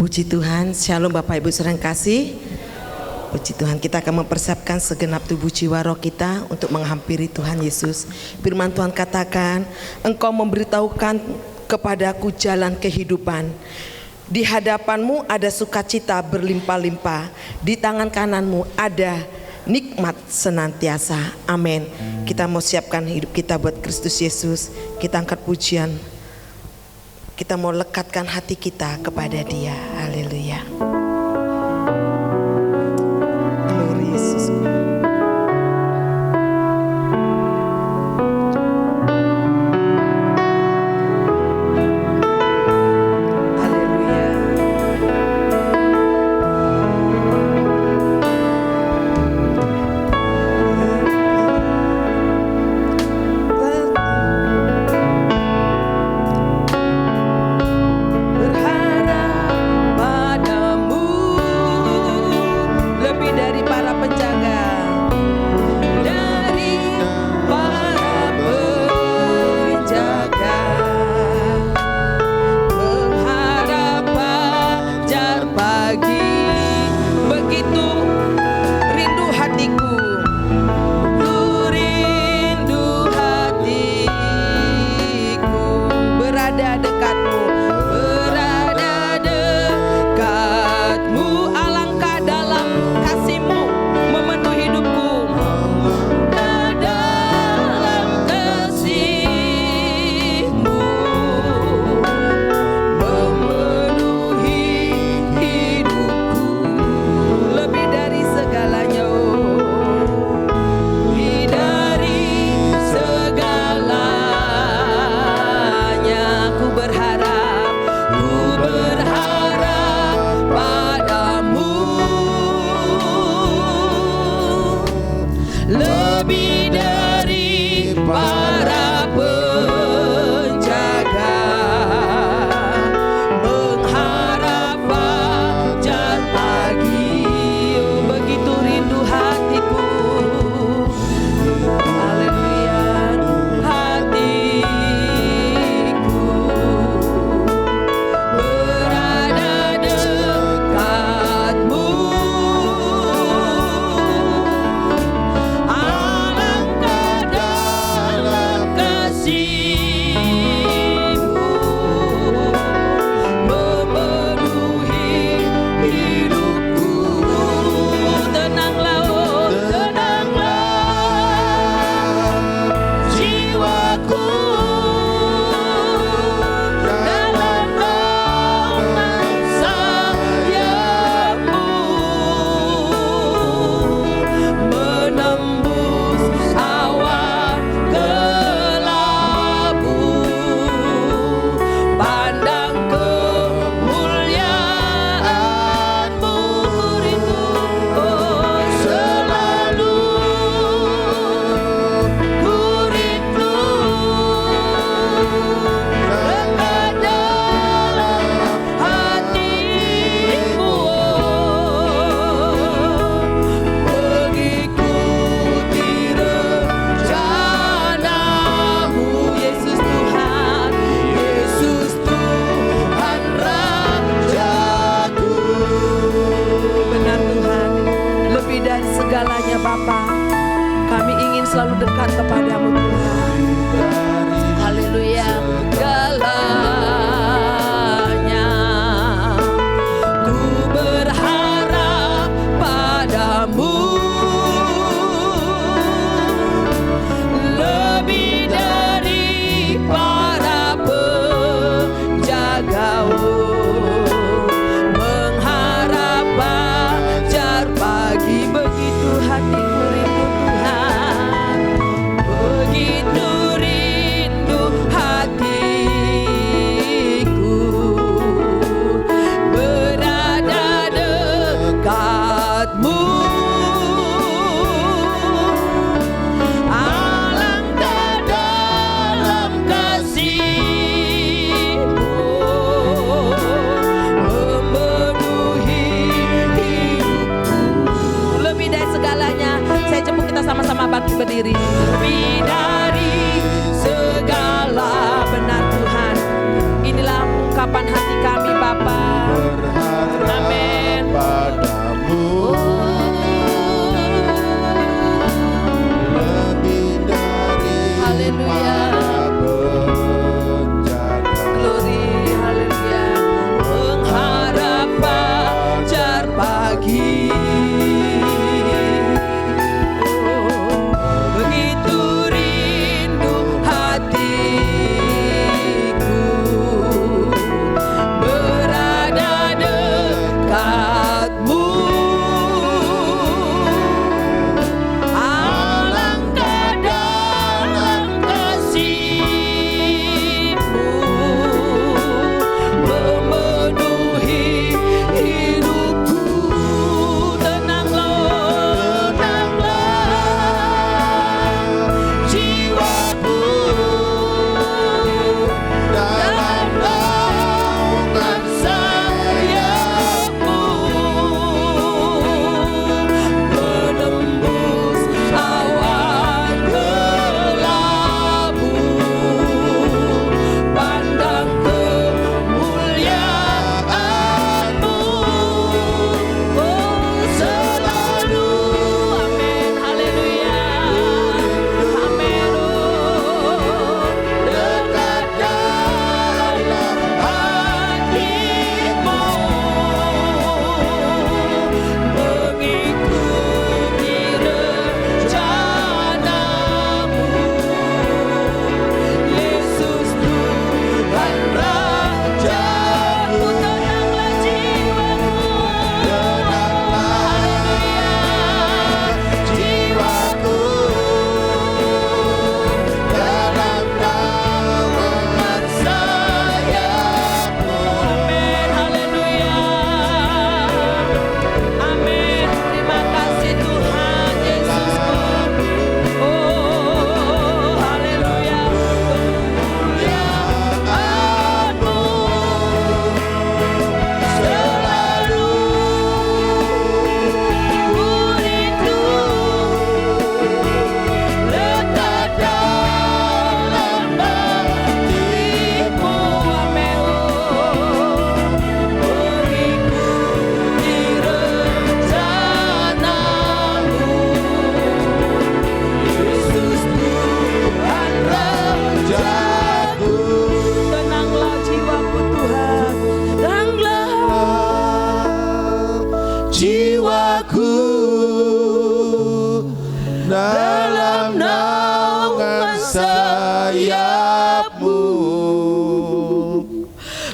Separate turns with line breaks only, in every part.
Puji Tuhan, Shalom Bapak Ibu saudara yang kasih. Puji Tuhan, kita akan mempersiapkan segenap tubuh jiwa roh kita untuk menghampiri Tuhan Yesus. Firman Tuhan katakan, Engkau memberitahukan kepadaku jalan kehidupan. Di hadapanmu ada sukacita berlimpah-limpah. Di tangan kananmu ada nikmat senantiasa. Amin. Kita mau siapkan hidup kita buat Kristus Yesus. Kita angkat pujian. Kita mau lekatkan hati kita kepada Dia. Haleluya. Glory Yesus.
Berdiri lebih dari segala benar Tuhan. Inilah ungkapan hati kami Bapa.
dalam naungan sayap-Mu,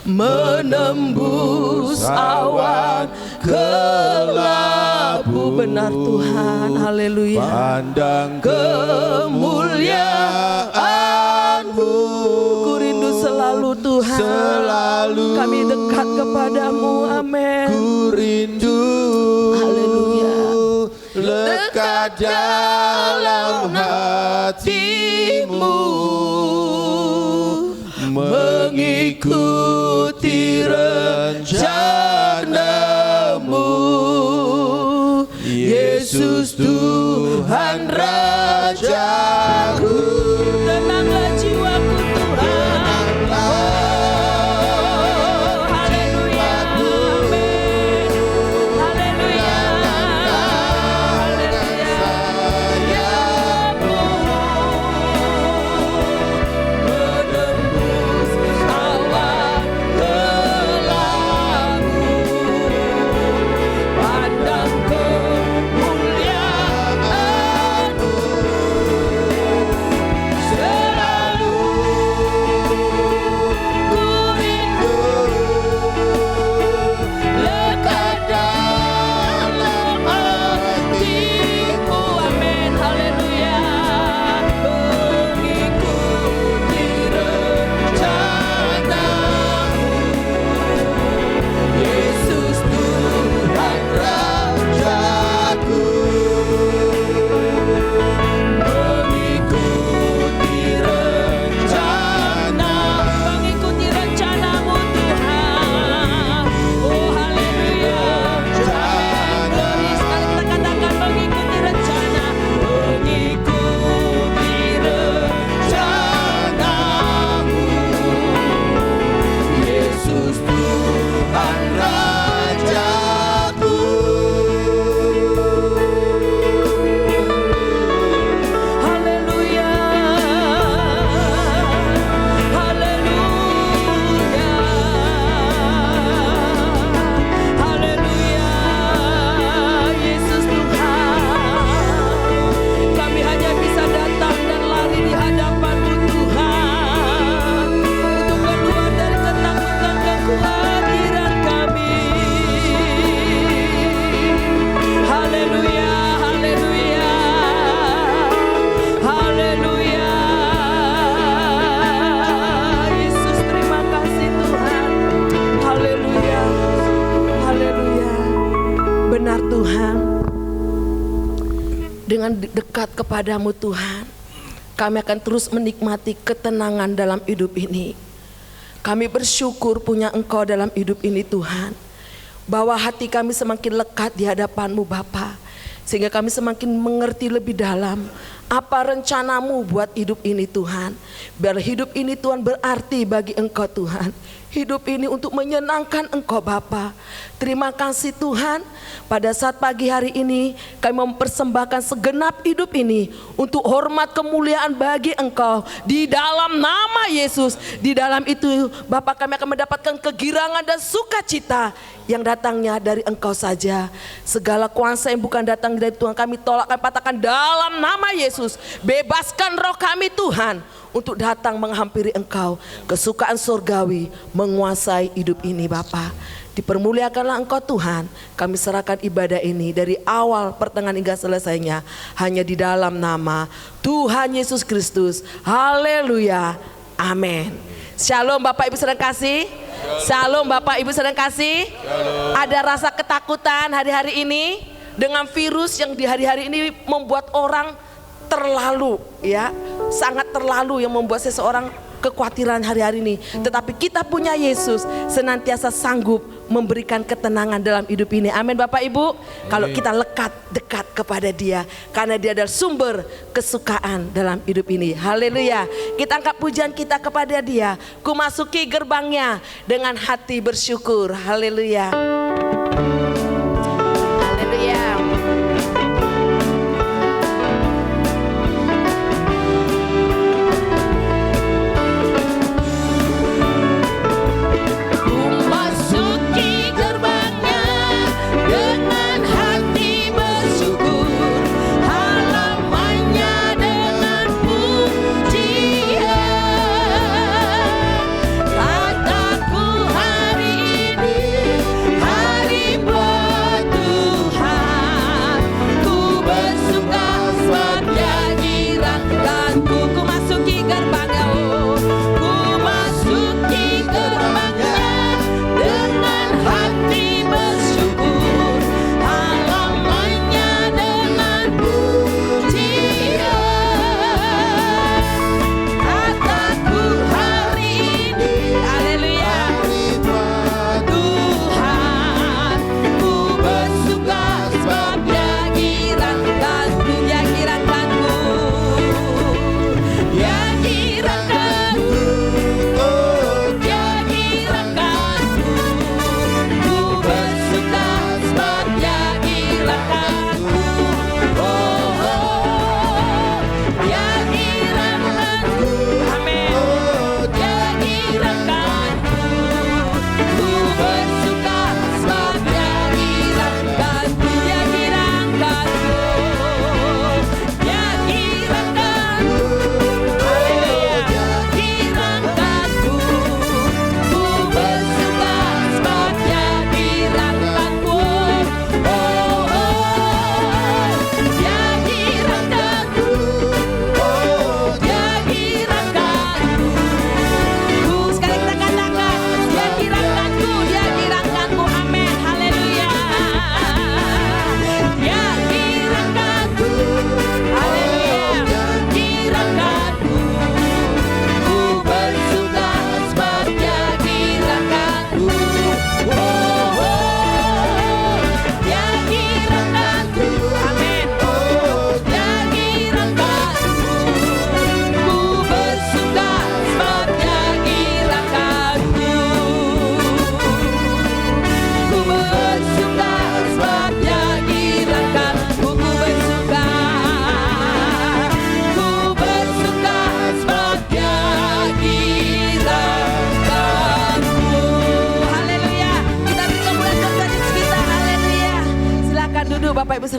menembus awan kelabu. Benar Tuhan, haleluya.
Pandang kemuliaan-Mu,
Ku rindu selalu Tuhan,
selalu
kami dekat kepadamu, amin.
ku rindu,
Haleluya.
lekat dalam hati-Mu, mengikuti rencana-Mu. Yesus Tuhan Rajaku,
Tenanglah jiwaku Tuhan, haleluya, amin. Haleluya, sayap-Mu, menembus awan kelabu. Pandang kemuliaan-Mu, selalu ku rindu, lekat dalam hati-Mu, amin, haleluya. Mengikuti rencana-Mu, Yesus Tuhan
Rajaku,
mengikuti rencana-Mu Tuhan. Oh haleluya, amin, glory. Sekali kita katakan mengikuti rencana, mengikuti rencana-Mu, Yesus Tuhan
Rajaku.
Haleluya, haleluya, haleluya, Yesus Tuhan. Kami hanya bisa datang dan lari di hadapan-Mu Tuhan, untuk keluar dari ketakutan dan kekhawatiran kami. Haleluya, haleluya, haleluya. Yesus, terima kasih Tuhan. Haleluya, haleluya. Benar Tuhan, dengan dekat kepadamu Tuhan, kami akan terus menikmati ketenangan dalam hidup ini. Kami bersyukur punya Engkau dalam hidup ini Tuhan, bahwa hati kami semakin lekat di hadapan-Mu Bapa, sehingga kami semakin mengerti lebih dalam apa rencana-Mu buat hidup ini Tuhan. Biar hidup ini Tuhan berarti bagi Engkau Tuhan. Hidup ini untuk menyenangkan Engkau Bapa. Terima kasih Tuhan, pada saat pagi hari ini kami mempersembahkan segenap hidup ini untuk hormat kemuliaan bagi Engkau. Di dalam nama Yesus, di dalam itu Bapa kami akan mendapatkan kegirangan dan sukacita yang datangnya dari Engkau saja. Segala kuasa yang bukan datang dari Tuhan kami tolak, kami patahkan dalam nama Yesus. Bebaskan roh kami Tuhan untuk datang menghampiri Engkau. Kesukaan surgawi menguasai hidup ini Bapa. Dipermuliakanlah Engkau Tuhan. Kami serahkan ibadah ini dari awal pertengahan hingga selesainya hanya di dalam nama Tuhan Yesus Kristus. Haleluya, amin. Shalom Bapak Ibu sedang kasih. Shalom Bapak Ibu sedang kasih. Ada rasa ketakutan hari-hari ini dengan virus yang di hari-hari ini membuat orang terlalu, ya, sangat terlalu, yang membuat seseorang kekhawatiran hari-hari ini. Tetapi kita punya Yesus senantiasa sanggup memberikan ketenangan dalam hidup ini. Amin Bapak Ibu. Kalau kita dekat kepada Dia, karena Dia adalah sumber kesukaan dalam hidup ini. Haleluya. Kita angkat pujian kita kepada Dia. Ku masuki gerbangnya dengan hati bersyukur. Haleluya. Haleluya.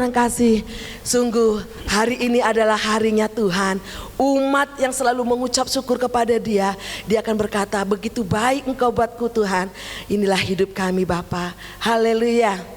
saudara yang kasih, sungguh hari ini adalah harinya Tuhan. Umat yang selalu mengucap syukur kepada Dia, Dia akan berkata, begitu baik Engkau buatku Tuhan. Inilah hidup kami Bapa. Haleluya.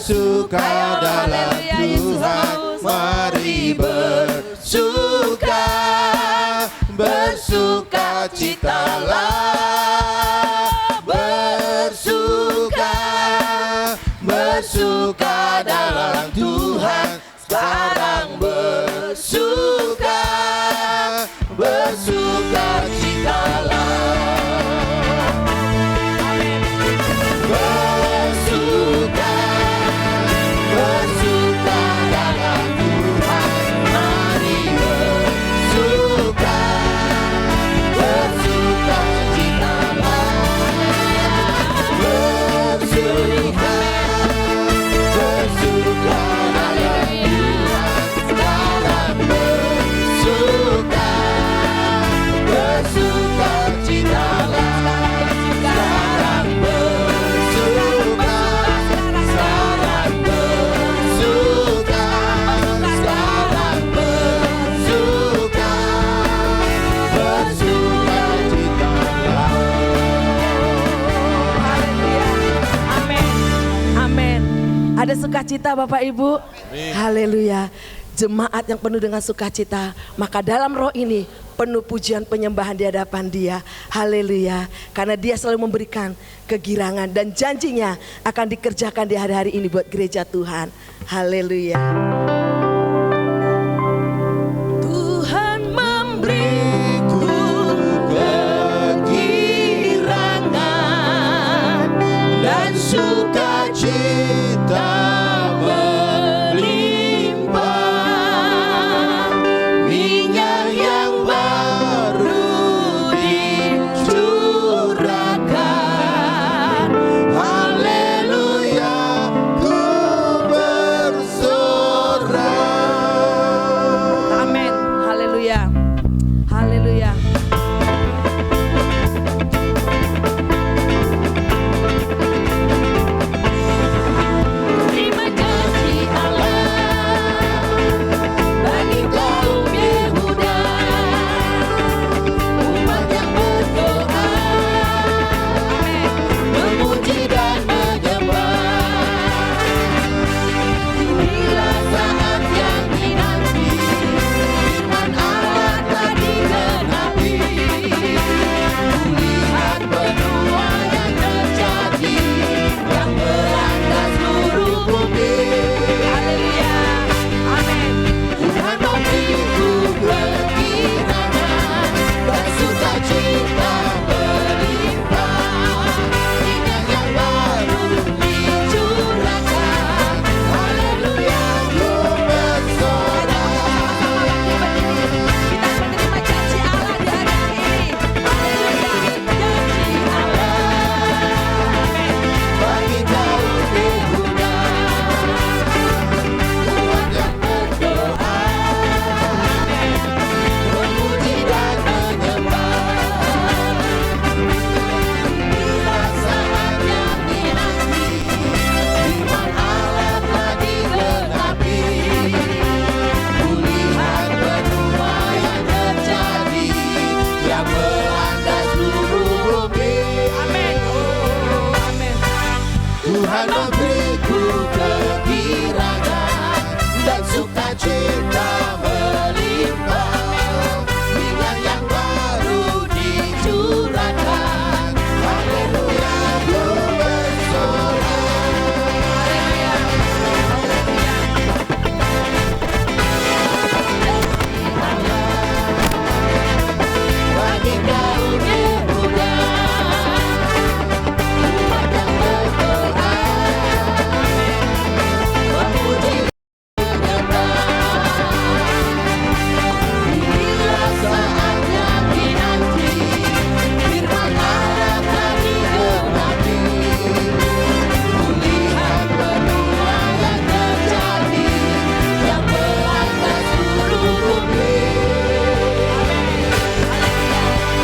bersuka dalam Tuhan, mari bersuka, bersuka citalah, bersuka, bersuka dalam Tuhan, sekarang bersuka, bersuka citalah.
Ada sukacita Bapak Ibu. Haleluya. Jemaat yang penuh dengan sukacita, maka dalam roh ini penuh pujian penyembahan di hadapan Dia. Haleluya. Karena Dia selalu memberikan kegirangan dan janjinya akan dikerjakan di hari-hari ini buat gereja Tuhan. Haleluya. Tuhan memberiku
kegirangan dan sukacita melimpah, minyak yang baru dicurahkan. Haleluya, ku bersorak.
Amin. Haleluya. Haleluya.
Terima kasih Allah bagi kaum Yehuda, umat yang berdoa, memuji dan menyembah. Inilah saat yang dinanti, firman Allah telah digenapi. Kulihat benua yang terjadi, yang melanda seluruh bumi.
Haleluya. Amin.
Tuhan memberiku kegirangan dan sukacita melimpah, minyak yang baru dicurahkan. Haleluya, ku bersorak.
Kita menerima janji Allah di hari ini. Haleluya. Janji Allah.
Bagi kaum Yehuda, umat yang berdoa, memuji dan menyembah. Inilah saat yang dinanti, firman Allah telah digenapi. Kulihat benua yang terjadi, yang melanda seluruh bumi.
Amin. Oh, amin.
Tuhan memberiku kegirangan dan sukacita melimpah, minyak yang baru dicurahkan. Haleluya, ku bersorak. Bagi kaum Yehuda, umat yang berdoa, memuji dan menyembah. Inilah saat yang dinanti, firman Allah telah digenapi. Kulihat benua yang terjadi, yang melanda seluruh bumi.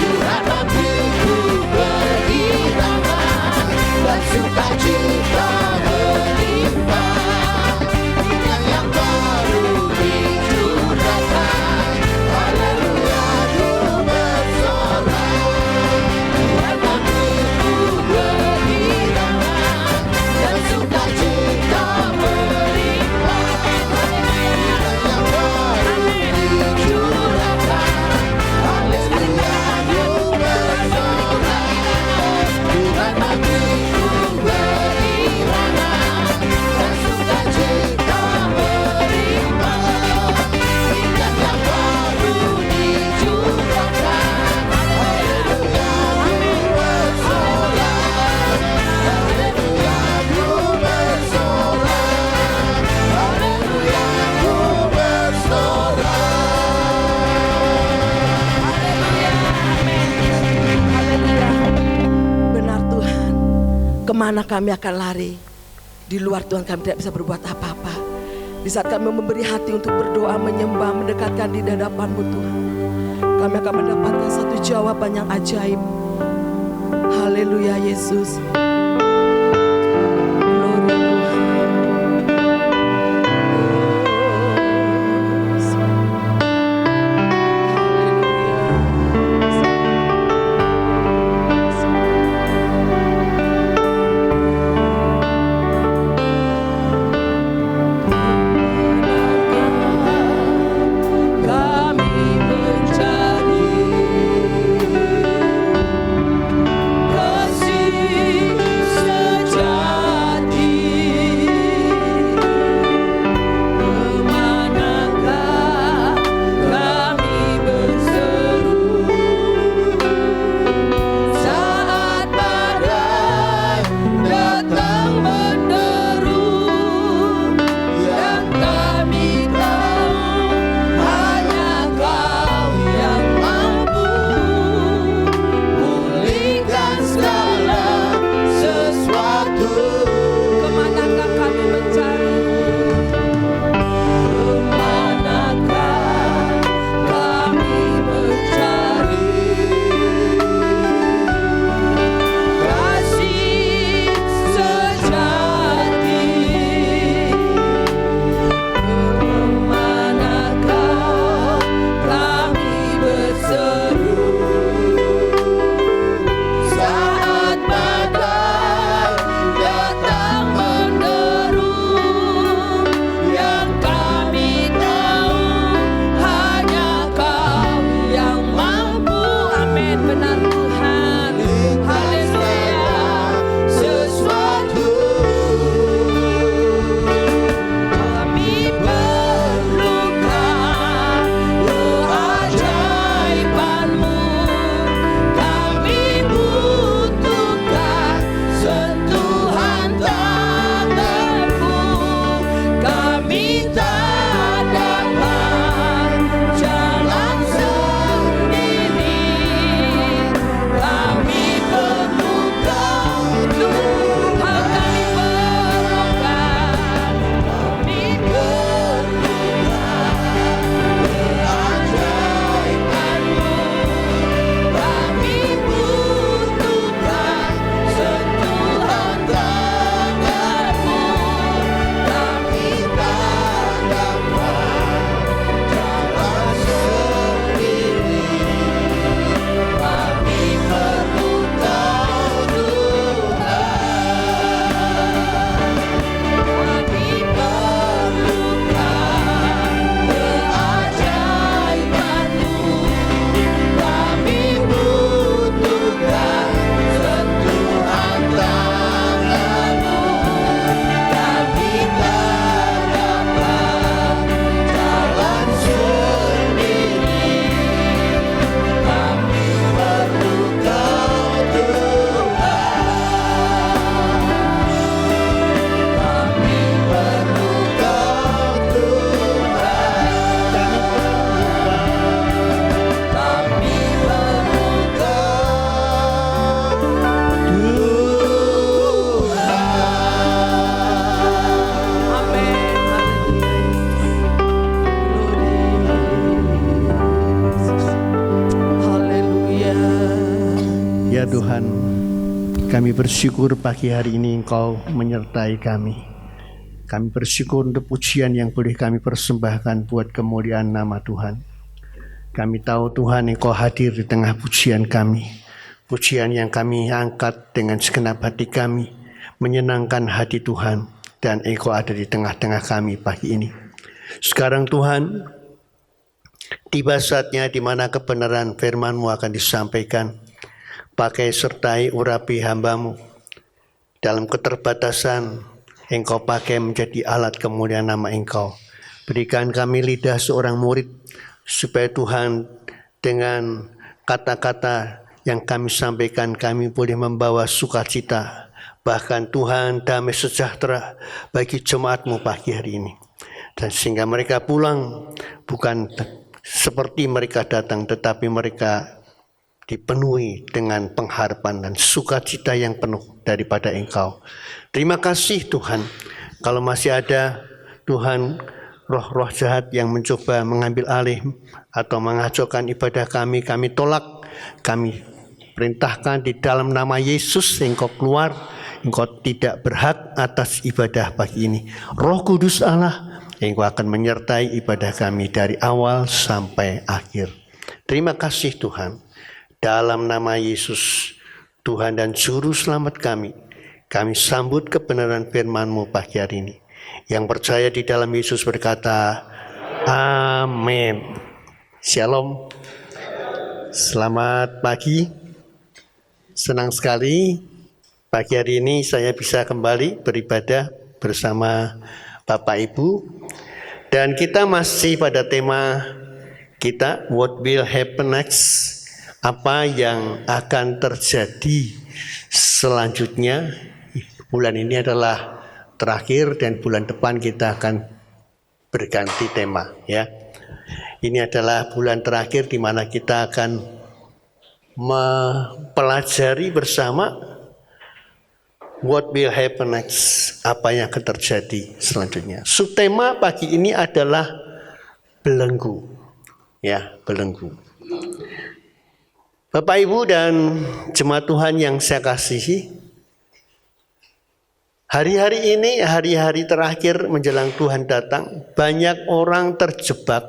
Tuhan memberiku kegirangan dan sukacita melimpah, minyak yang baru dicurahkan. Haleluya, ku bersorak. Tuhan memberiku kegirangan dan sukacita melimpah, minyak yang baru dicurahkan. Haleluya, ku bersorak. Tuhan memberiku kegirangan dan sukacita melimpah, minyak yang baru dicurahkan. Haleluya, ku bersorak. Haleluya, ku bersorak. Haleluya, ku bersorak.
Haleluya. Benar Tuhan. Kemana kami akan lari? Di luar Tuhan kami tidak bisa berbuat apa-apa. Di saat kami memberi hati untuk berdoa, menyembah, mendekatkan di hadapan-Mu Tuhan, kami akan mendapatkan satu jawaban yang ajaib. Haleluya Yesus. Glory Tuhan. Kami mencari
Kami bersyukur pagi hari ini Engkau menyertai kami. Kami bersyukur untuk pujian yang boleh kami persembahkan buat kemuliaan nama Tuhan. Kami tahu Tuhan Engkau hadir di tengah pujian kami. Pujian yang kami angkat dengan segenap hati kami, menyenangkan hati Tuhan. Dan Engkau ada di tengah-tengah kami pagi ini. Sekarang Tuhan, tiba saatnya di mana kebenaran firman-Mu akan disampaikan. Pakai sertai urapi hamba-Mu. Dalam keterbatasan, Engkau pakai menjadi alat kemuliaan nama Engkau. Berikan kami lidah seorang murid, supaya Tuhan dengan kata-kata yang kami sampaikan, kami boleh membawa sukacita. Bahkan Tuhan damai sejahtera bagi jemaat-Mu pagi hari ini. Dan sehingga mereka pulang bukan seperti mereka datang, tetapi mereka dipenuhi dengan pengharapan dan sukacita yang penuh daripada Engkau. Terima kasih Tuhan. Kalau masih ada Tuhan roh-roh jahat yang mencoba mengambil alih atau mengacaukan ibadah kami tolak. Kami perintahkan di dalam nama Yesus, Engkau keluar. Engkau tidak berhak atas ibadah pagi ini. Roh Kudus Allah, Engkau akan menyertai ibadah kami dari awal sampai akhir. Terima kasih Tuhan. Dalam nama Yesus, Tuhan dan Juru Selamat kami sambut kebenaran firman-Mu pagi hari ini. Yang percaya di dalam Yesus berkata, amin. Shalom. Selamat pagi. Senang sekali pagi hari ini saya bisa kembali beribadah bersama Bapak Ibu. Dan kita masih pada tema kita, what will happen next? Apa yang akan terjadi selanjutnya. Bulan ini adalah terakhir dan bulan depan kita akan berganti tema ya. Ini adalah bulan terakhir di mana kita akan mempelajari bersama what will happen next, apa yang akan terjadi selanjutnya. Subtema pagi ini adalah belenggu. Ya, belenggu. Bapak Ibu dan jemaat Tuhan yang saya kasihi, hari-hari ini, hari-hari terakhir menjelang Tuhan datang, banyak orang terjebak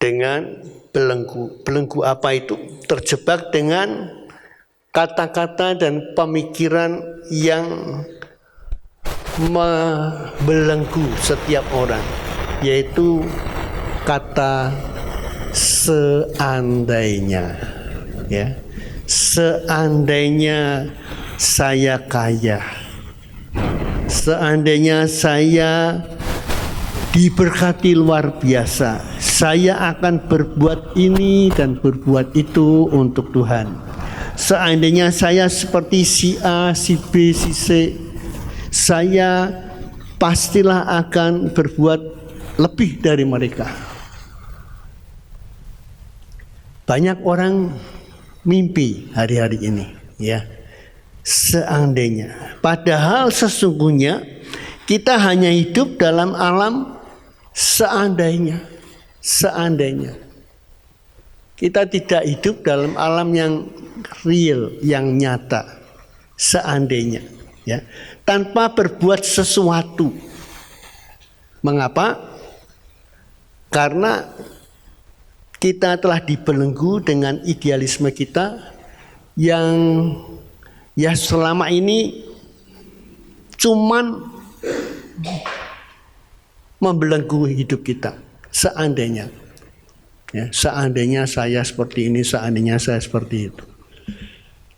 dengan belenggu. Belenggu apa itu? Terjebak dengan kata-kata dan pemikiran yang membelenggu setiap orang, yaitu kata seandainya, ya, seandainya saya kaya, seandainya saya diberkati luar biasa, saya akan berbuat ini dan berbuat itu untuk Tuhan. Seandainya saya seperti si A, si B, si C, saya pastilah akan berbuat lebih dari mereka. Banyak orang mimpi hari-hari ini, ya. Seandainya, padahal sesungguhnya kita hanya hidup dalam alam seandainya. Seandainya. Kita tidak hidup dalam alam yang real, yang nyata. Seandainya, ya. Tanpa berbuat sesuatu. Mengapa? Karena kita telah dibelenggu dengan idealisme kita yang ya selama ini cuman membelenggu hidup kita. Seandainya, ya, seandainya saya seperti ini, seandainya saya seperti itu.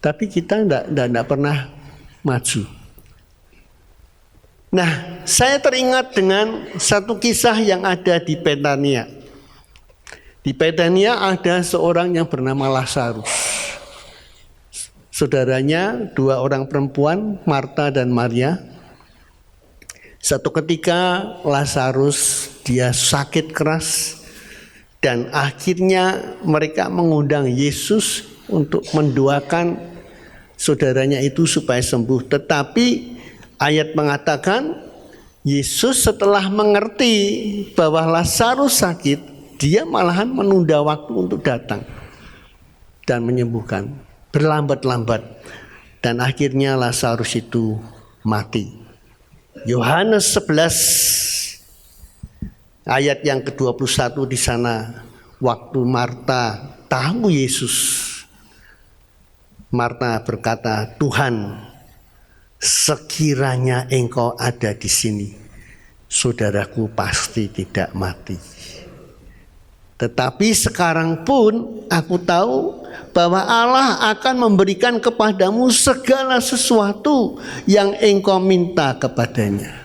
Tapi kita tidak pernah maju. Nah, saya teringat dengan satu kisah yang ada di Betania. Di Betania ada seorang yang bernama Lazarus. Saudaranya, dua orang perempuan, Marta dan Maria. Satu ketika Lazarus dia sakit keras dan akhirnya mereka mengundang Yesus untuk mendoakan saudaranya itu supaya sembuh. Tetapi ayat mengatakan Yesus setelah mengerti bahwa Lazarus sakit, dia malahan menunda waktu untuk datang dan menyembuhkan. Berlambat-lambat. dan akhirnya Lazarus itu mati. Yohanes 11 ayat yang ke-21 di sana, waktu Marta tahu Yesus, Marta berkata, "Tuhan, sekiranya Engkau ada di sini, saudaraku pasti tidak mati. Tetapi sekarang pun aku tahu bahwa Allah akan memberikan kepadamu segala sesuatu yang engkau minta kepadanya."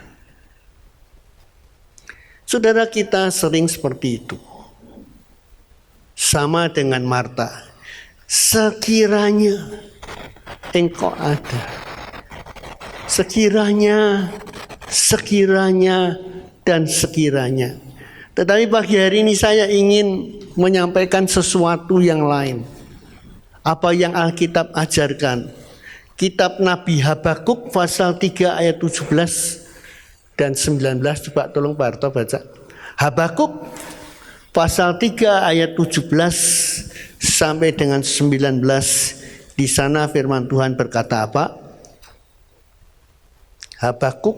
Saudara, kita sering seperti itu. Sama dengan Marta. Sekiranya engkau ada. Sekiranya, dan sekiranya. Tetapi pagi hari ini saya ingin menyampaikan sesuatu yang lain. Apa yang Alkitab ajarkan. Kitab Nabi Habakuk pasal 3 ayat 17 dan 19. Coba tolong Pak Harto baca. Habakuk pasal 3 ayat 17 sampai dengan 19. Di sana firman Tuhan berkata apa? Habakuk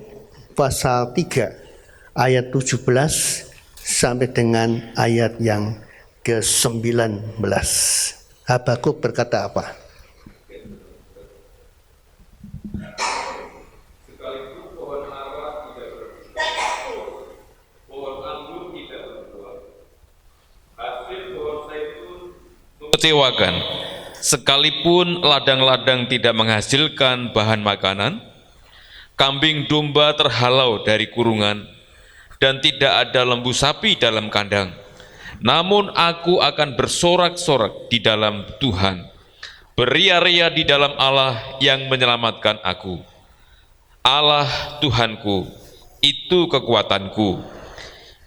pasal 3 ayat 17 sampai dengan ayat yang ke-19. Habakuk berkata apa?
Sekalipun pohon ara tidak berbuah, pohon anggur tidak berbuah, hasil pohon zaitun mengecewakan. Sekalipun ladang-ladang tidak menghasilkan bahan makanan, kambing domba terhalau dari kurungan, dan tidak ada lembu sapi dalam kandang. Namun aku akan bersorak-sorak di dalam Tuhan, beria-ria di dalam Allah yang menyelamatkan aku. Allah Tuhanku, itu kekuatanku.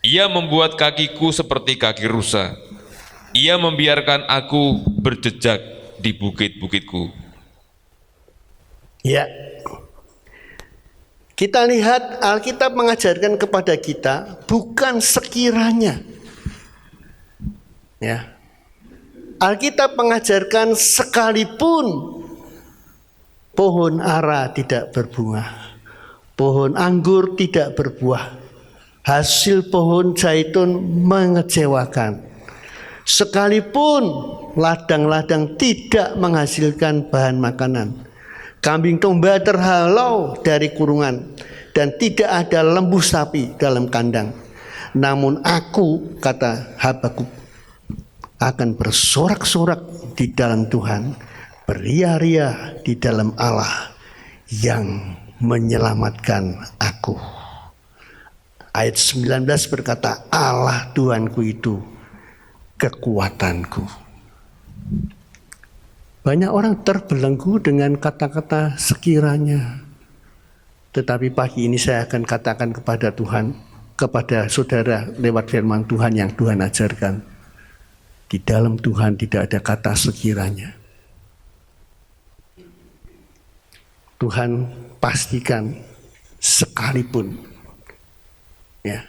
Ia membuat kakiku seperti kaki rusa. Ia membiarkan aku berjejak di bukit-bukitku.
Ya. Kita lihat Alkitab mengajarkan kepada kita bukan sekiranya. Ya. Alkitab mengajarkan sekalipun pohon ara tidak berbunga, pohon anggur tidak berbuah, hasil pohon zaitun mengecewakan. Sekalipun ladang-ladang tidak menghasilkan bahan makanan, kambing domba terhalau dari kurungan, dan tidak ada lembu sapi dalam kandang. Namun aku, kata Habakuk, akan bersorak-sorak di dalam Tuhan, beria-ria di dalam Allah yang menyelamatkan aku. Ayat 19 berkata, Allah Tuhanku itu kekuatanku. Banyak orang terbelenggu dengan kata-kata sekiranya. Tetapi pagi ini saya akan katakan kepada Tuhan, kepada saudara lewat firman Tuhan yang Tuhan ajarkan. Di dalam Tuhan tidak ada kata sekiranya. Tuhan pastikan sekalipun, ya,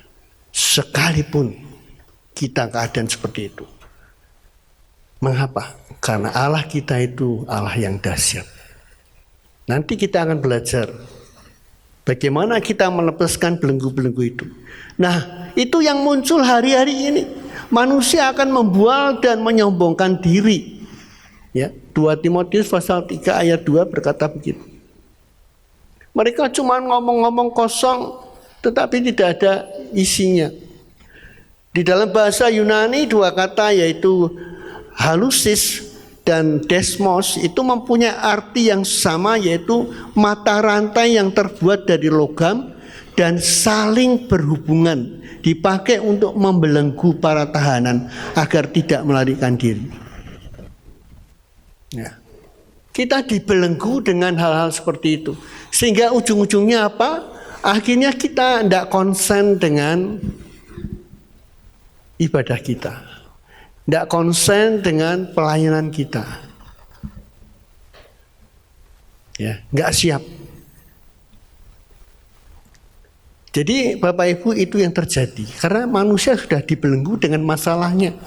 sekalipun kita keadaan seperti itu. Mengapa? Karena Allah kita itu Allah yang dahsyat. Nanti kita akan belajar bagaimana kita melepaskan belenggu-belenggu itu. Nah, itu yang muncul hari-hari ini. Manusia akan membual dan menyombongkan diri. Ya, 2 Timotius pasal 3 ayat 2 berkata begitu. Mereka cuma ngomong-ngomong kosong, tetapi tidak ada isinya. Di dalam bahasa Yunani 2 kata yaitu halusis dan desmos itu mempunyai arti yang sama, yaitu mata rantai yang terbuat dari logam dan saling berhubungan, dipakai untuk membelenggu para tahanan agar tidak melarikan diri. Ya. Kita dibelenggu dengan hal-hal seperti itu, sehingga ujung-ujungnya apa? Akhirnya kita tidak konsen dengan ibadah kita, tidak konsen dengan pelayanan kita, ya, nggak siap. Jadi Bapak Ibu, itu yang terjadi karena manusia sudah dibelenggu dengan masalahnya.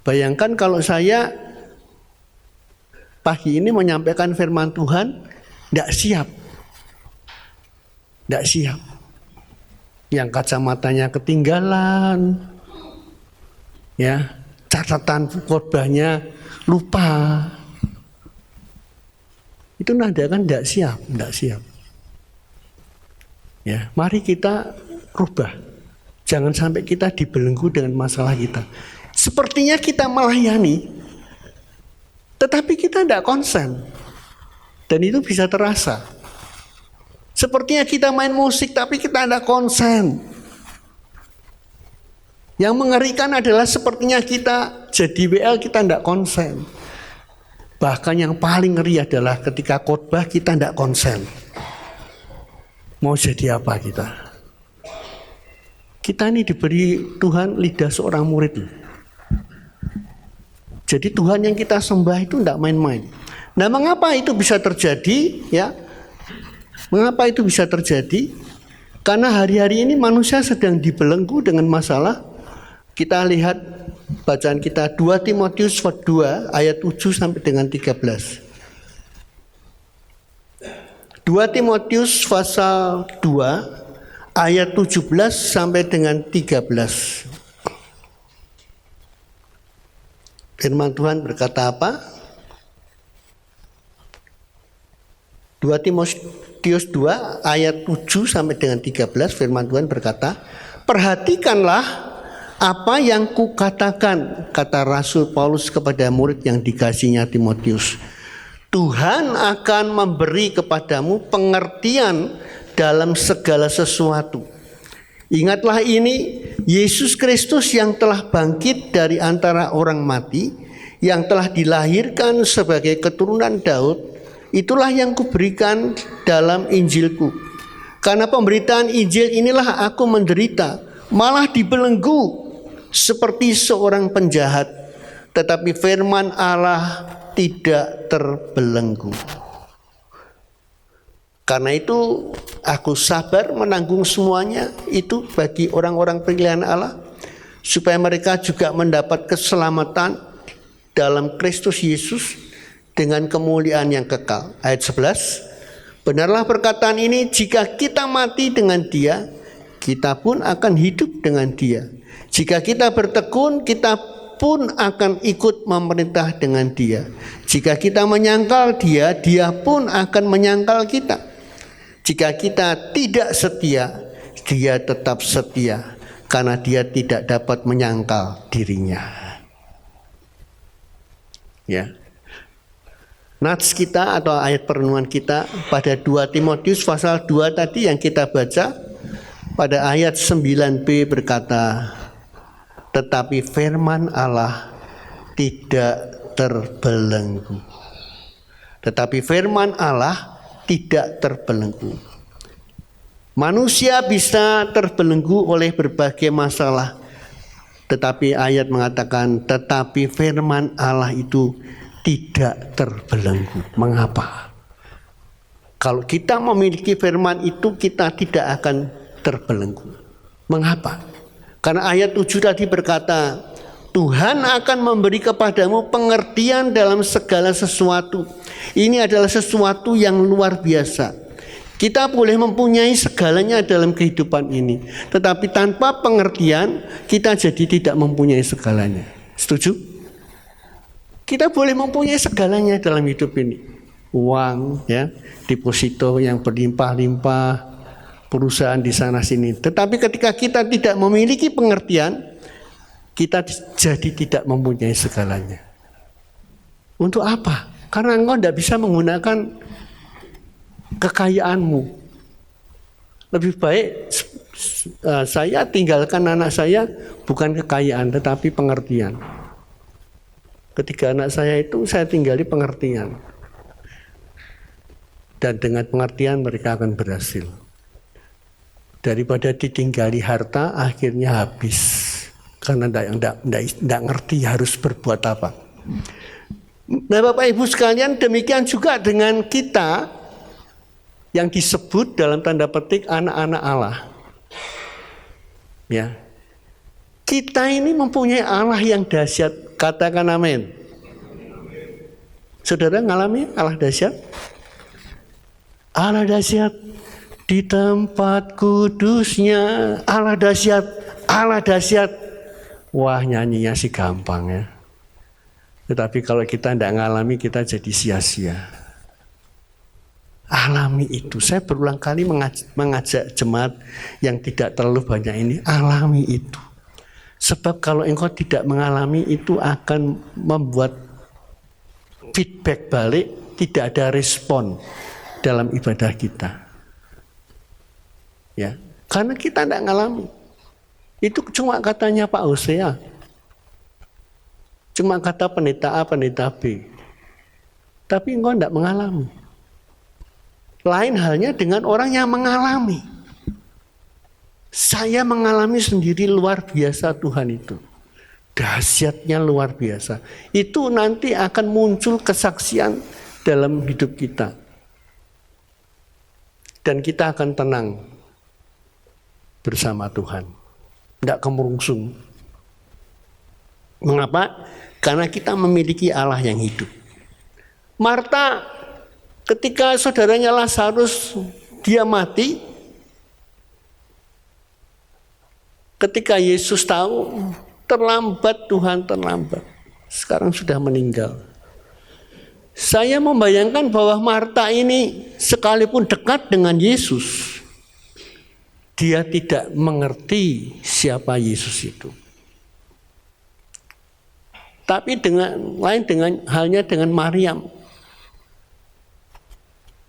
Bayangkan kalau saya pagi ini menyampaikan firman Tuhan, tidak siap. Tidak siap. Yang kacamatanya ketinggalan, ya, catatan khotbahnya lupa. Itu nada kan tidak siap, tidak siap. Ya, mari kita rubah. Jangan sampai kita dibelenggu dengan masalah kita. Sepertinya kita melayani, tetapi kita tidak konsen. Dan itu bisa terasa. Sepertinya kita main musik, tapi kita tidak konsen. Yang mengerikan adalah sepertinya kita jadi WL, kita tidak konsen. Bahkan yang paling ngeri adalah ketika khotbah kita tidak konsen. Mau jadi apa kita? Kita ini diberi Tuhan lidah seorang murid. Jadi Tuhan yang kita sembah itu tidak main-main. Nah, mengapa itu bisa terjadi? Ya, mengapa itu bisa terjadi? Karena hari-hari ini manusia sedang dibelenggu dengan masalah. Kita lihat bacaan kita 2 Timotius 2 ayat 7 sampai dengan 13. 2 Timotius pasal 2 ayat 17 sampai dengan 13. Firman Tuhan berkata apa? 2 Timotius 2 ayat 7 sampai dengan 13, firman Tuhan berkata, "Perhatikanlah apa yang kukatakan," kata Rasul Paulus kepada murid yang dikasihinya Timotius. "Tuhan akan memberi kepadamu pengertian dalam segala sesuatu. Ingatlah ini, Yesus Kristus yang telah bangkit dari antara orang mati, yang telah dilahirkan sebagai keturunan Daud, itulah yang kuberikan dalam Injilku. Karena pemberitaan Injil inilah aku menderita, malah dibelenggu seperti seorang penjahat, tetapi firman Allah tidak terbelenggu. Karena itu aku sabar menanggung semuanya itu bagi orang-orang pilihan Allah, supaya mereka juga mendapat keselamatan dalam Kristus Yesus dengan kemuliaan yang kekal." Ayat 11, "Benarlah perkataan ini, jika kita mati dengan Dia, kita pun akan hidup dengan Dia. Jika kita bertekun, kita pun akan ikut memerintah dengan Dia. Jika kita menyangkal Dia, Dia pun akan menyangkal kita. Jika kita tidak setia, Dia tetap setia, karena Dia tidak dapat menyangkal dirinya." Ya. Nats kita atau ayat perenungan kita pada 2 Timotius pasal 2 tadi yang kita baca pada ayat 9b berkata, "Tetapi firman Allah tidak terbelenggu." Tetapi firman Allah tidak terbelenggu. Manusia bisa terbelenggu oleh berbagai masalah, tetapi ayat mengatakan tetapi firman Allah itu tidak terbelenggu. Mengapa? Kalau kita memiliki firman itu, kita tidak akan terbelenggu. Mengapa? Karena ayat 7 tadi berkata, Tuhan akan memberi kepadamu pengertian dalam segala sesuatu. Ini adalah sesuatu yang luar biasa. Kita boleh mempunyai segalanya dalam kehidupan ini, tetapi tanpa pengertian kita jadi tidak mempunyai segalanya. Setuju? Kita boleh mempunyai segalanya dalam hidup ini. Uang, ya, deposito yang berlimpah-limpah, perusahaan di sana sini. Tetapi ketika kita tidak memiliki pengertian, kita jadi tidak mempunyai segalanya. Untuk apa? Karena engkau tidak bisa menggunakan kekayaanmu. Lebih baik saya tinggalkan anak saya bukan kekayaan tetapi pengertian. Ketika anak saya itu saya tinggali pengertian. Dan dengan pengertian mereka akan berhasil. Daripada ditinggali harta akhirnya habis. Karena tidak ngerti harus berbuat apa. Nah Bapak Ibu sekalian, demikian juga dengan kita yang disebut dalam tanda petik anak-anak Allah. Ya. Kita ini mempunyai Allah yang dahsyat. Katakan amin. Saudara ngalami Allah dahsyat? Allah dahsyat di tempat kudusnya. Allah dahsyat, Allah dahsyat. Wah, nyanyinya sih gampang ya. Tetapi kalau kita tidak ngalami, kita jadi sia-sia. Alami itu. Saya berulang kali mengajak jemaat yang tidak terlalu banyak ini, alami itu. Sebab kalau engkau tidak mengalami itu akan membuat feedback balik, tidak ada respon dalam ibadah kita. Ya, karena kita tidak mengalami. Itu cuma katanya Pak Hosea. Cuma kata pendeta A, pendeta B. Tapi engkau tidak mengalami. Lain halnya dengan orang yang mengalami. Saya mengalami sendiri luar biasa Tuhan itu. Dahsyatnya luar biasa. Itu nanti akan muncul kesaksian dalam hidup kita. Dan kita akan tenang bersama Tuhan. Tidak kemerungsung. Mengapa? Karena kita memiliki Allah yang hidup. Marta ketika saudaranya Lazarus dia mati, ketika Yesus tahu, terlambat Tuhan, terlambat. Sekarang sudah meninggal. Saya membayangkan bahwa Marta ini sekalipun dekat dengan Yesus, dia tidak mengerti siapa Yesus itu. Tapi halnya dengan Maryam.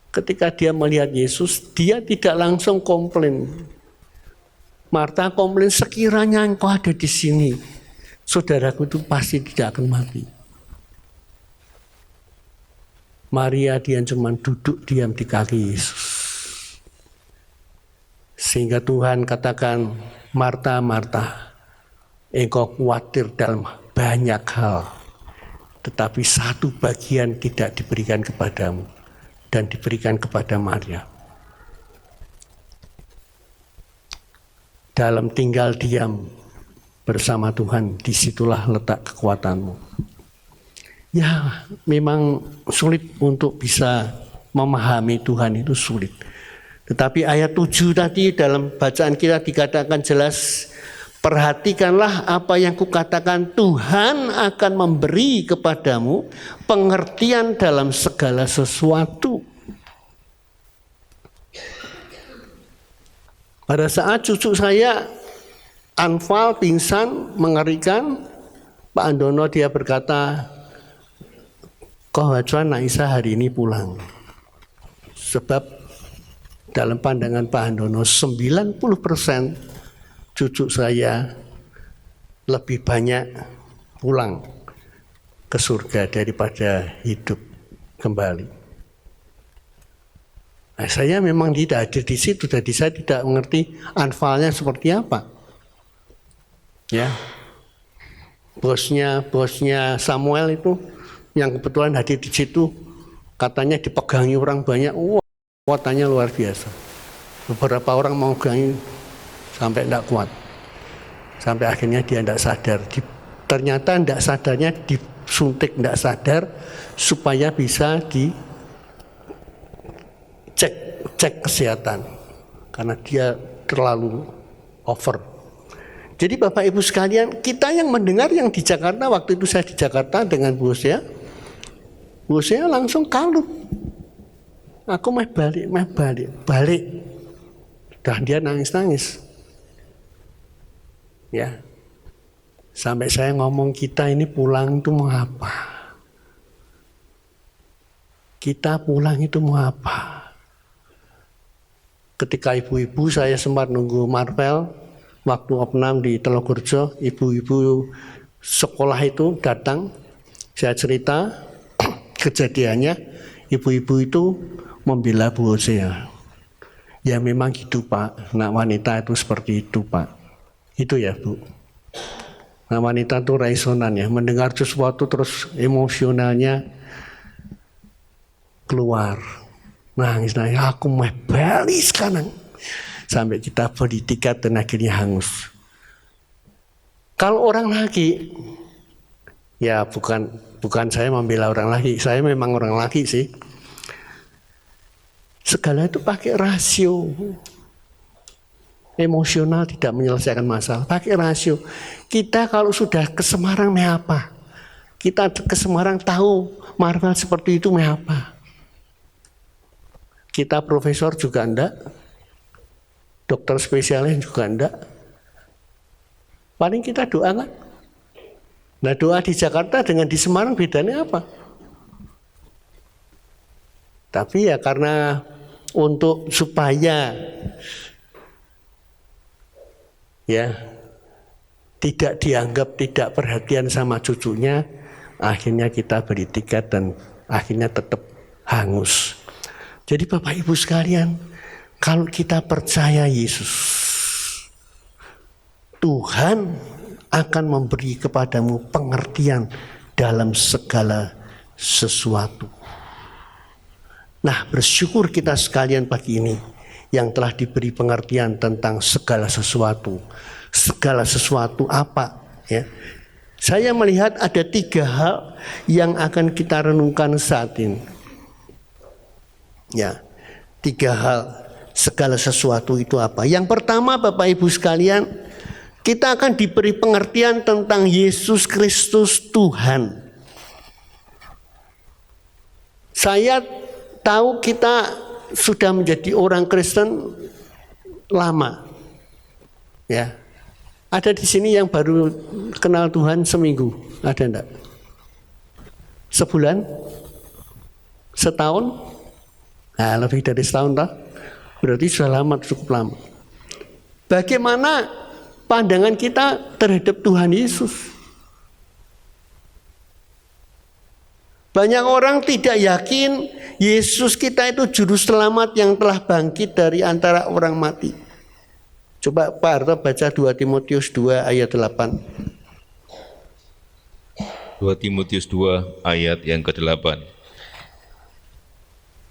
Ketika dia melihat Yesus, dia tidak langsung komplain. Marta komplain, sekiranya engkau ada di sini, saudaraku itu pasti tidak akan mati. Maria dia cuma duduk diam di kaki Yesus. Sehingga Tuhan katakan, Marta, Marta, engkau khawatir dalam banyak hal, tetapi satu bagian tidak diberikan kepadamu dan diberikan kepada Maria. Dalam tinggal diam bersama Tuhan, disitulah letak kekuatanmu. Ya, memang sulit untuk bisa memahami Tuhan, itu sulit. Tetapi ayat 7 tadi dalam bacaan kita dikatakan jelas, perhatikanlah apa yang kukatakan, Tuhan akan memberi kepadamu pengertian dalam segala sesuatu. Pada saat cucu saya anfal, pingsan, mengerikan, Pak Andono dia berkata, Kohajuan Naisa hari ini pulang. Sebab dalam pandangan Pak Andono 90% cucu saya lebih banyak pulang ke surga daripada hidup kembali. Nah, saya memang tidak hadir di situ, jadi saya tidak mengerti anfalnya seperti apa. Ya, bosnya Samuel itu yang kebetulan hadir di situ, katanya dipegangi orang banyak, wah, kuatannya luar biasa. Beberapa orang mau pegangi sampai tidak kuat, sampai akhirnya dia tidak sadar. Ternyata tidak sadarnya disuntik tidak sadar supaya bisa cek kesehatan karena dia terlalu over. Jadi Bapak Ibu sekalian, kita yang mendengar yang di Jakarta, waktu itu saya di Jakarta dengan Bu Hosea langsung kalut. Aku balik. Dan dia nangis. Ya. Sampai saya ngomong, kita ini pulang itu mau apa? Kita pulang itu mau apa? Ketika ibu-ibu saya sempat nunggu Marvel, waktu opnam di Telogorjo, ibu-ibu sekolah itu datang, saya cerita kejadiannya, ibu-ibu itu membela Bu Hosea. Ya memang gitu Pak, anak wanita itu seperti itu Pak. Itu ya Bu. Nah wanita itu resonan ya, mendengar sesuatu terus emosionalnya keluar. Nangis, aku mau balik sekarang. Sampai kita beli tiket dan akhirnya hangus. Kalau orang lagi Ya bukan saya membela orang laki, saya memang orang laki sih. Segala itu pakai rasio. Emosional tidak menyelesaikan masalah, pakai rasio. Kita kalau sudah ke Semarang mau apa? Kita ke Semarang tahu Marvel seperti itu mau apa? Kita profesor juga enggak, dokter spesialis juga enggak. Paling kita doa kan? Nah doa di Jakarta dengan di Semarang bedanya apa? Tapi ya karena untuk supaya ya tidak dianggap tidak perhatian sama cucunya, akhirnya kita beri tiket dan akhirnya tetap hangus. Jadi Bapak Ibu sekalian, kalau kita percaya Yesus, Tuhan akan memberi kepadamu pengertian dalam segala sesuatu. Nah, bersyukur kita sekalian pagi ini yang telah diberi pengertian tentang segala sesuatu. Segala sesuatu apa? Ya. Saya melihat ada 3 hal yang akan kita renungkan saat ini. Ya, 3 hal segala sesuatu itu apa? Yang pertama Bapak Ibu sekalian, kita akan diberi pengertian tentang Yesus Kristus Tuhan. Saya tahu kita sudah menjadi orang Kristen lama. Ya. Ada di sini yang baru kenal Tuhan seminggu, ada enggak? Sebulan? Setahun? Nah, lebih dari setahun toh? Berarti sudah lama, cukup lama. Bagaimana pandangan kita terhadap Tuhan Yesus? Banyak orang tidak yakin Yesus kita itu juru selamat yang telah bangkit dari antara orang mati. Coba Pak Harto baca 2 Timotius 2 ayat 8.
2 Timotius 2 ayat yang ke-8.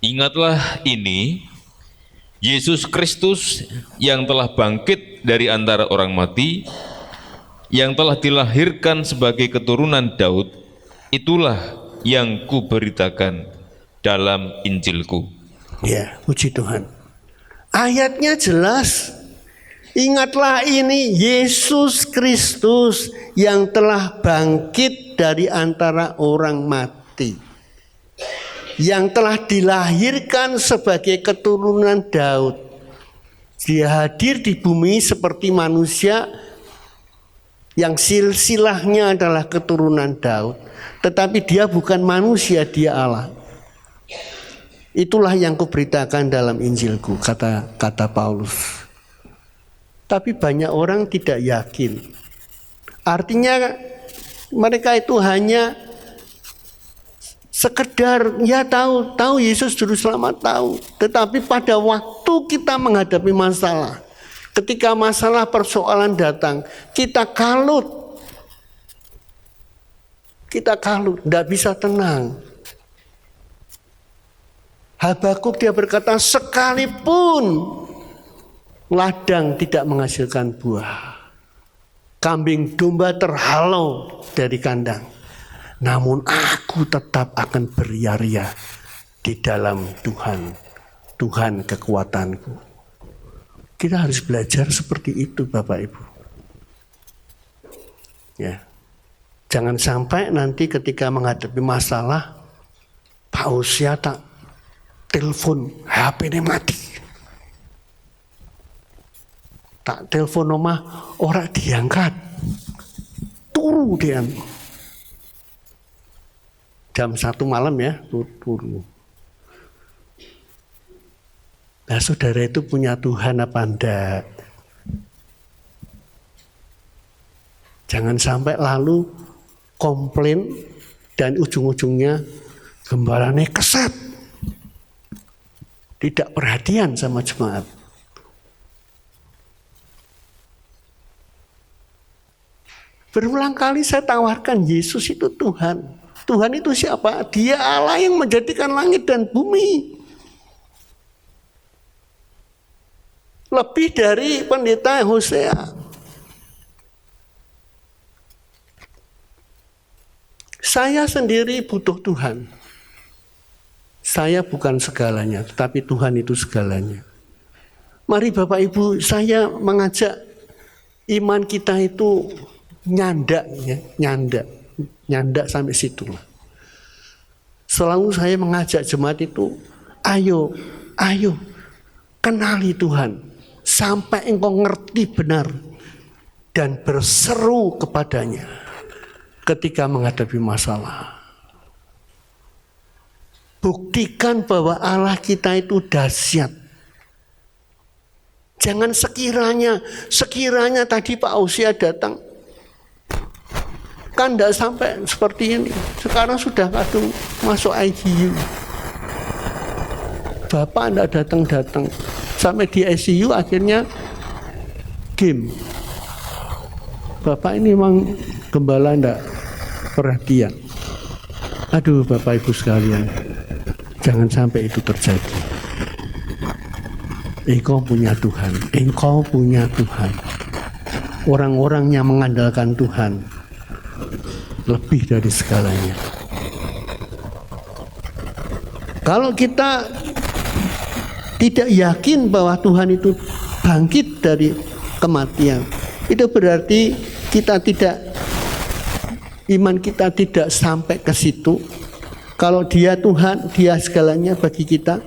Ingatlah ini, Yesus Kristus yang telah bangkit dari antara orang mati, yang telah dilahirkan sebagai keturunan Daud, itulah yang kuberitakan dalam Injilku.
Ya, puji Tuhan. Ayatnya jelas. Ingatlah ini, Yesus Kristus yang telah bangkit dari antara orang mati, yang telah dilahirkan sebagai keturunan Daud. Dia hadir di bumi seperti manusia yang silsilahnya adalah keturunan Daud, tetapi dia bukan manusia, dia Allah. Itulah yang kuberitakan dalam Injilku, kata Paulus. Tapi banyak orang tidak yakin. Artinya mereka itu hanya sekedar ya tahu Yesus juru selamat, tahu. Tetapi pada waktu kita menghadapi masalah, ketika masalah persoalan datang, kita kalut, tidak bisa tenang. Habakuk dia berkata, sekalipun ladang tidak menghasilkan buah, kambing domba terhalau dari kandang, namun aku tetap akan beria-ria di dalam Tuhan, Tuhan kekuatanku. Kita harus belajar seperti itu Bapak Ibu. Ya. Jangan sampai nanti ketika menghadapi masalah, Pak Usia tak telepon, HP-nya mati. Tak telepon omah, orang diangkat. Turu dia. Jam 1 malam ya, turu. Nah saudara itu punya Tuhan apa enggak? Jangan sampai lalu komplain dan ujung-ujungnya gembalanya keset. Tidak perhatian sama jemaat. Berulang kali saya tawarkan Yesus itu Tuhan. Tuhan itu siapa? Dia Allah yang menjadikan langit dan bumi. Lebih dari pendeta Hosea. Saya sendiri butuh Tuhan. Saya bukan segalanya, tetapi Tuhan itu segalanya. Mari Bapak Ibu, saya mengajak iman kita itu nyandak, ya, nyandak sampai situ. Selalu saya mengajak jemaat itu, ayo, kenali Tuhan sampai engkau ngerti benar dan berseru kepadanya ketika menghadapi masalah. Buktikan bahwa Allah kita itu dahsyat. Jangan sekiranya tadi Pak Ausia datang, kan tidak sampai seperti ini. Sekarang sudah kadung masuk ICU. Bapak tidak datang-datang. Sampai di ICU akhirnya game. Bapak ini memang gembala tidak perhatian. Aduh Bapak Ibu sekalian, jangan sampai itu terjadi. Engkau punya Tuhan. Engkau punya Tuhan. Orang-orang yang mengandalkan Tuhan lebih dari segalanya. Kalau kita tidak yakin bahwa Tuhan itu bangkit dari kematian, itu berarti iman kita tidak sampai ke situ. Kalau Dia Tuhan, Dia segalanya bagi kita,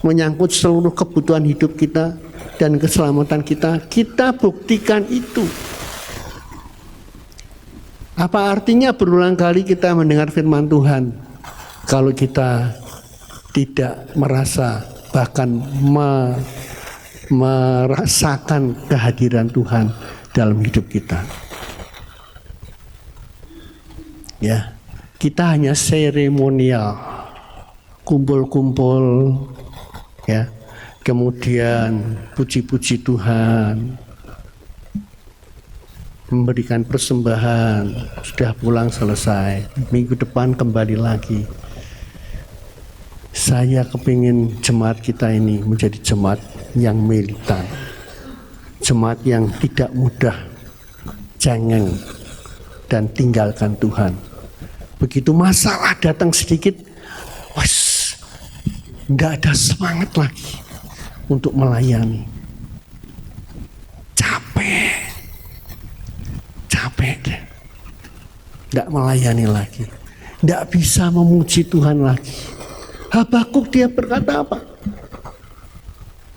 menyangkut seluruh kebutuhan hidup kita dan keselamatan kita, kita buktikan itu. Apa artinya berulang kali kita mendengar firman Tuhan kalau kita tidak merasa, bahkan merasakan kehadiran Tuhan dalam hidup kita? Ya, kita hanya seremonial, kumpul-kumpul, ya, kemudian puji-puji Tuhan, memberikan persembahan, sudah pulang selesai, minggu depan kembali lagi. Saya kepingin jemaat kita ini menjadi jemaat yang militan, jemaat yang tidak mudah cengeng dan tinggalkan Tuhan. Begitu masalah datang sedikit, nggak ada semangat lagi untuk melayani. Capek deh, nggak melayani lagi, nggak bisa memuji Tuhan lagi. Habakuk dia berkata apa?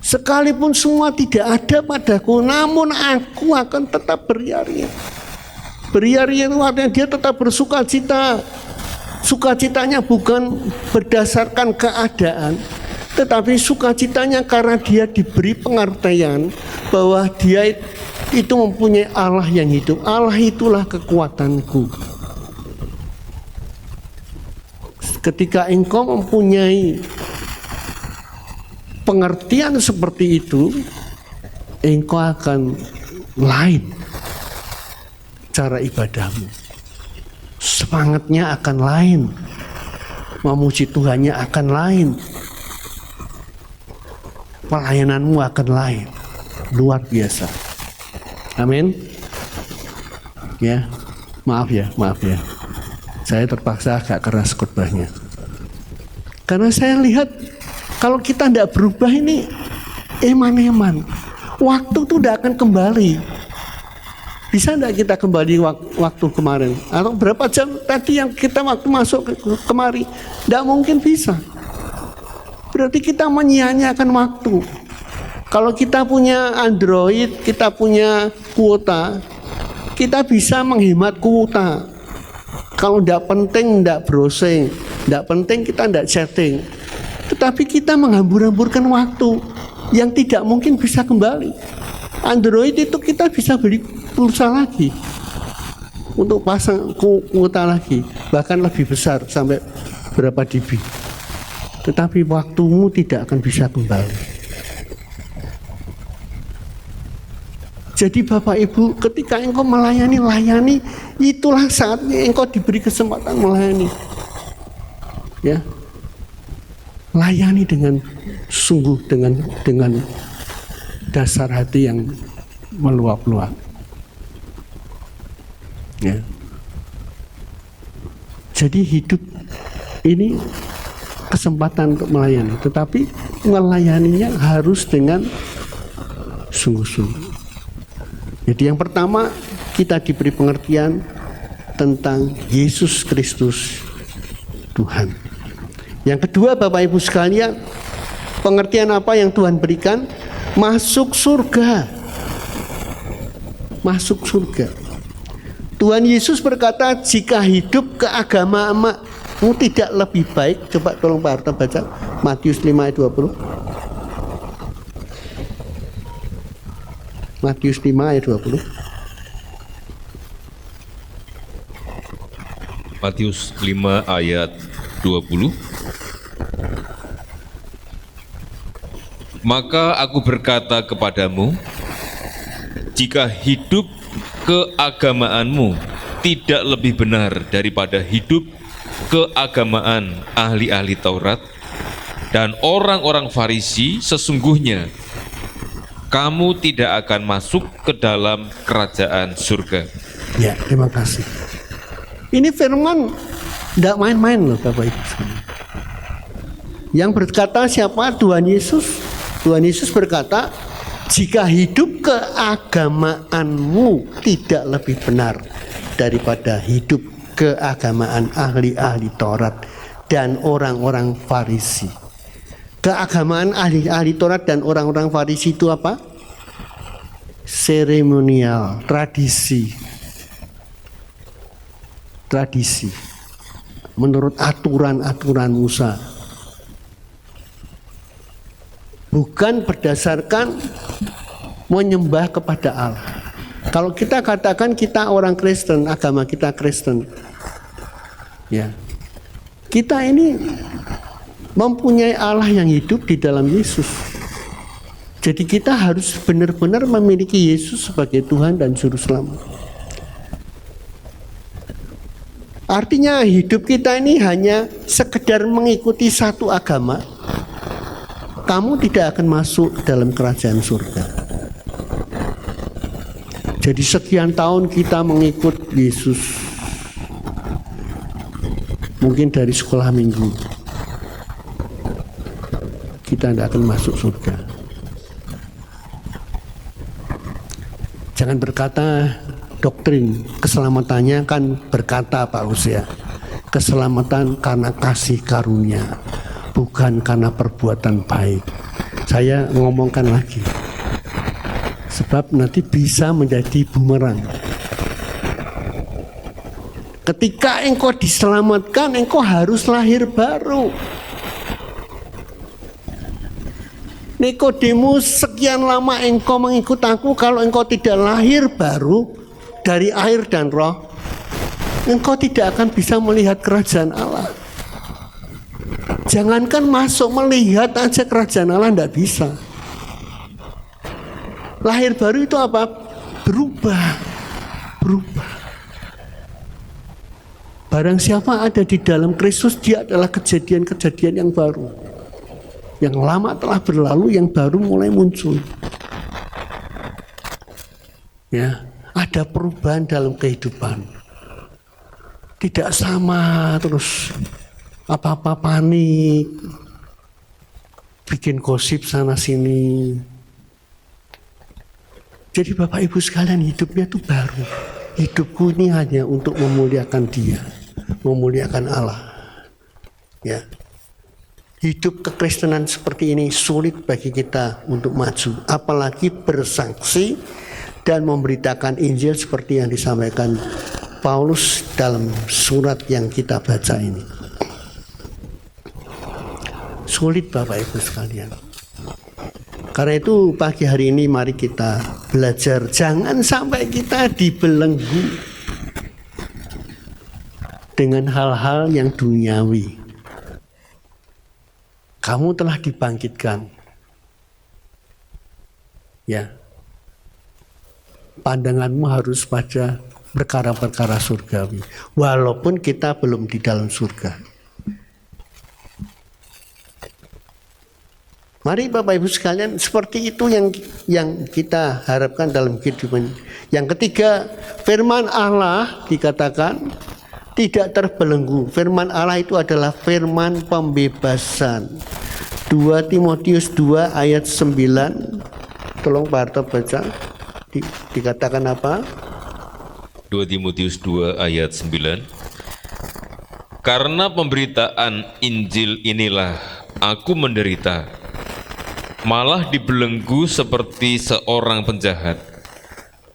Sekalipun semua tidak ada padaku, namun aku akan tetap beria-ria. Beria-ria itu artinya dia tetap bersuka cita. Sukacitanya bukan berdasarkan keadaan, tetapi sukacitanya karena dia diberi pengertian bahwa dia itu mempunyai Allah yang hidup. Allah itulah kekuatanku. Ketika engkau mempunyai pengertian seperti itu, engkau akan lain cara ibadahmu. Semangatnya akan lain, memuji Tuhannya akan lain, pelayananmu akan lain, luar biasa. Amin. Ya, maaf ya. Saya terpaksa agak keras khotbahnya. Karena saya lihat kalau kita tidak berubah ini eman-eman, waktu itu tidak akan kembali. Bisa tidak kita kembali waktu kemarin? Atau berapa jam tadi yang kita waktu masuk kemari? Tidak mungkin bisa. Berarti kita menyia-nyiakan waktu. Kalau kita punya Android, kita punya kuota, kita bisa menghemat kuota. Kalau tidak penting, tidak browsing. Tidak penting, kita tidak chatting. Tetapi kita menghambur-hamburkan waktu yang tidak mungkin bisa kembali. Android itu kita bisa beli pulsa lagi untuk pasang kuota lagi, bahkan lebih besar sampai berapa dB. Tetapi waktumu tidak akan bisa kembali. Jadi Bapak Ibu, ketika engkau layani, itulah saatnya engkau diberi kesempatan melayani. Ya, layani dengan sungguh, dengan dasar hati yang meluap-luap. Ya. Jadi hidup ini kesempatan untuk melayani, tetapi melayaninya harus dengan sungguh-sungguh. Jadi yang pertama, kita diberi pengertian tentang Yesus Kristus Tuhan. Yang kedua, Bapak Ibu sekalian, pengertian apa yang Tuhan berikan? Masuk surga. Masuk surga. Tuhan Yesus berkata, jika hidup keagamaanmu tidak lebih baik. Coba tolong Pak Harta baca Matius 5 ayat 20. Matius 5 ayat 20.
Matius 5 ayat 20. Maka aku berkata kepadamu, jika hidup keagamaanmu tidak lebih benar daripada hidup keagamaan ahli-ahli Taurat dan orang-orang Farisi, sesungguhnya kamu tidak akan masuk ke dalam kerajaan surga.
Ya, terima kasih. Ini firman tidak main-main loh Bapak Ibu. Yang berkata siapa? Tuhan Yesus. Tuhan Yesus berkata, jika hidup keagamaanmu tidak lebih benar daripada hidup keagamaan ahli-ahli Taurat dan orang-orang Farisi. Keagamaan ahli-ahli Taurat dan orang-orang Farisi itu apa? Seremonial, tradisi. Tradisi. Menurut aturan-aturan Musa. Bukan berdasarkan menyembah kepada Allah. Kalau kita katakan kita orang Kristen, agama kita Kristen, ya, kita ini mempunyai Allah yang hidup di dalam Yesus. Jadi kita harus benar-benar memiliki Yesus sebagai Tuhan dan Juru Selamat. Artinya hidup kita ini hanya sekedar mengikuti satu agama, kamu tidak akan masuk dalam kerajaan surga. Jadi sekian tahun kita mengikut Yesus, mungkin dari sekolah minggu, kita tidak akan masuk surga. Jangan berkata doktrin keselamatannya kan berkata Pak Hosea, keselamatan karena kasih karunia, bukan karena perbuatan baik. Saya ngomongkan lagi, sebab nanti bisa menjadi bumerang. Ketika engkau diselamatkan, engkau harus lahir baru. Nikodemus, sekian lama engkau mengikut aku, kalau engkau tidak lahir baru dari air dan roh, engkau tidak akan bisa melihat kerajaan Allah. Jangankan masuk, melihat aja kerajaan Allah tidak bisa. Lahir baru itu apa? Berubah. Barang siapa ada di dalam Kristus, dia adalah kejadian-kejadian yang baru. Yang lama telah berlalu, yang baru mulai muncul. Ya, ada perubahan dalam kehidupan. Tidak sama terus. Apa-apa panik, bikin gosip sana sini. Jadi Bapak Ibu sekalian, hidupnya itu baru. Hidupku ini hanya untuk memuliakan Dia, memuliakan Allah. Ya, hidup kekristenan seperti ini sulit bagi kita untuk maju, apalagi bersaksi dan memberitakan Injil seperti yang disampaikan Paulus dalam surat yang kita baca ini. Sulit Bapak Ibu sekalian. Karena itu pagi hari ini mari kita belajar, jangan sampai kita dibelenggu dengan hal-hal yang duniawi. Kamu telah dibangkitkan. Ya. Pandanganmu harus pada perkara-perkara surgawi, walaupun kita belum di dalam surga. Mari Bapak Ibu sekalian, seperti itu yang kita harapkan dalam kehidupan. Yang ketiga, firman Allah dikatakan tidak terbelenggu. Firman Allah itu adalah firman pembebasan. 2 Timotius 2 ayat 9. Tolong Pak Harto baca. Dikatakan apa?
2 Timotius 2 ayat 9. Karena pemberitaan Injil inilah aku menderita, malah dibelenggu seperti seorang penjahat.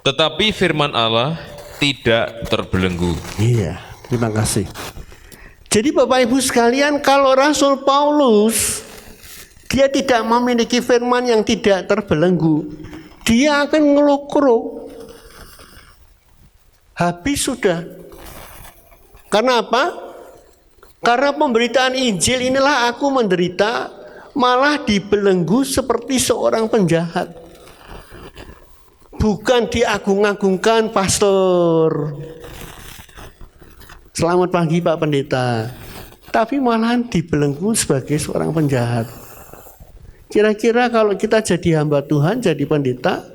Tetapi firman Allah tidak terbelenggu.
Iya, terima kasih. Jadi Bapak Ibu sekalian, kalau Rasul Paulus dia tidak memiliki firman yang tidak terbelenggu, dia akan ngelokro. Habis sudah. Karena apa? Karena pemberitaan Injil inilah aku menderita, malah dibelenggu seperti seorang penjahat. Bukan diagung-agungkan pastor. Selamat pagi Pak Pendeta. Tapi malahan dibelenggu sebagai seorang penjahat. Kira-kira kalau kita jadi hamba Tuhan, jadi pendeta,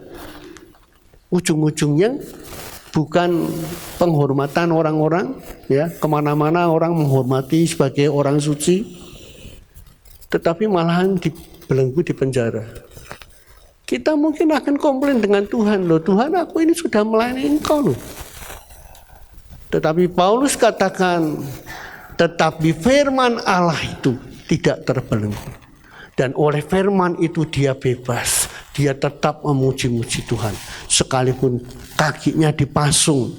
ujung-ujungnya bukan penghormatan orang-orang, ya, kemana-mana orang menghormati sebagai orang suci, tetapi malahan dibelenggu di penjara. Kita mungkin akan komplain dengan Tuhan, loh Tuhan aku ini sudah melayani Engkau loh. Tetapi Paulus katakan, tetapi firman Allah itu tidak terbelenggu. Dan oleh firman itu dia bebas. Dia tetap memuji-muji Tuhan. Sekalipun kakinya dipasung,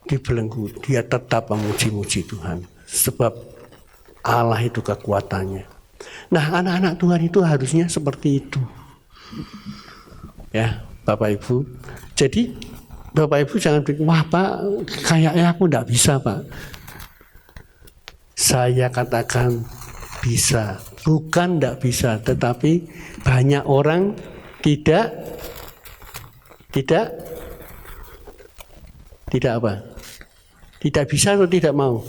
dibelenggu, dia tetap memuji-muji Tuhan. Sebab Allah itu kekuatannya. Nah, anak-anak Tuhan itu harusnya seperti itu. Ya, Bapak Ibu. Jadi, Bapak Ibu jangan pikir, wah Pak, kayaknya aku enggak bisa Pak. Saya katakan bisa. Bukan enggak bisa, tetapi banyak orang tidak apa? Tidak bisa atau tidak mau?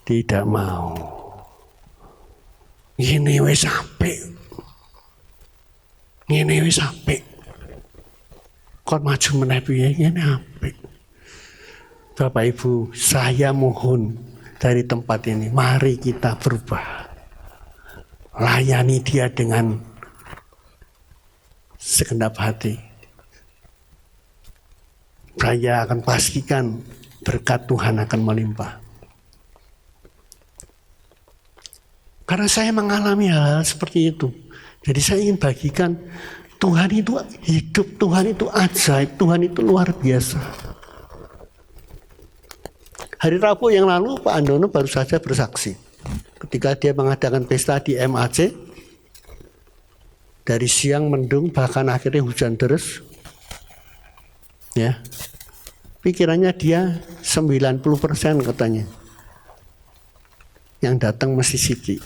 Tidak mau. Ini wis apik. Ngene wis apik. Kon maju meneh piye ngene apik. Bapak Ibu, saya mohon dari tempat ini, mari kita berubah. Layani dia dengan segenap hati. Saya akan pastikan berkat Tuhan akan melimpah. Karena saya mengalami hal-hal seperti itu. Jadi saya ingin bagikan, Tuhan itu hidup, Tuhan itu ajaib, Tuhan itu luar biasa. Hari Rabu yang lalu Pak Andono baru saja bersaksi. Ketika dia mengadakan pesta di MAC, dari siang mendung bahkan akhirnya hujan deras, ya, pikirannya dia 90% katanya, yang datang mesti Siti.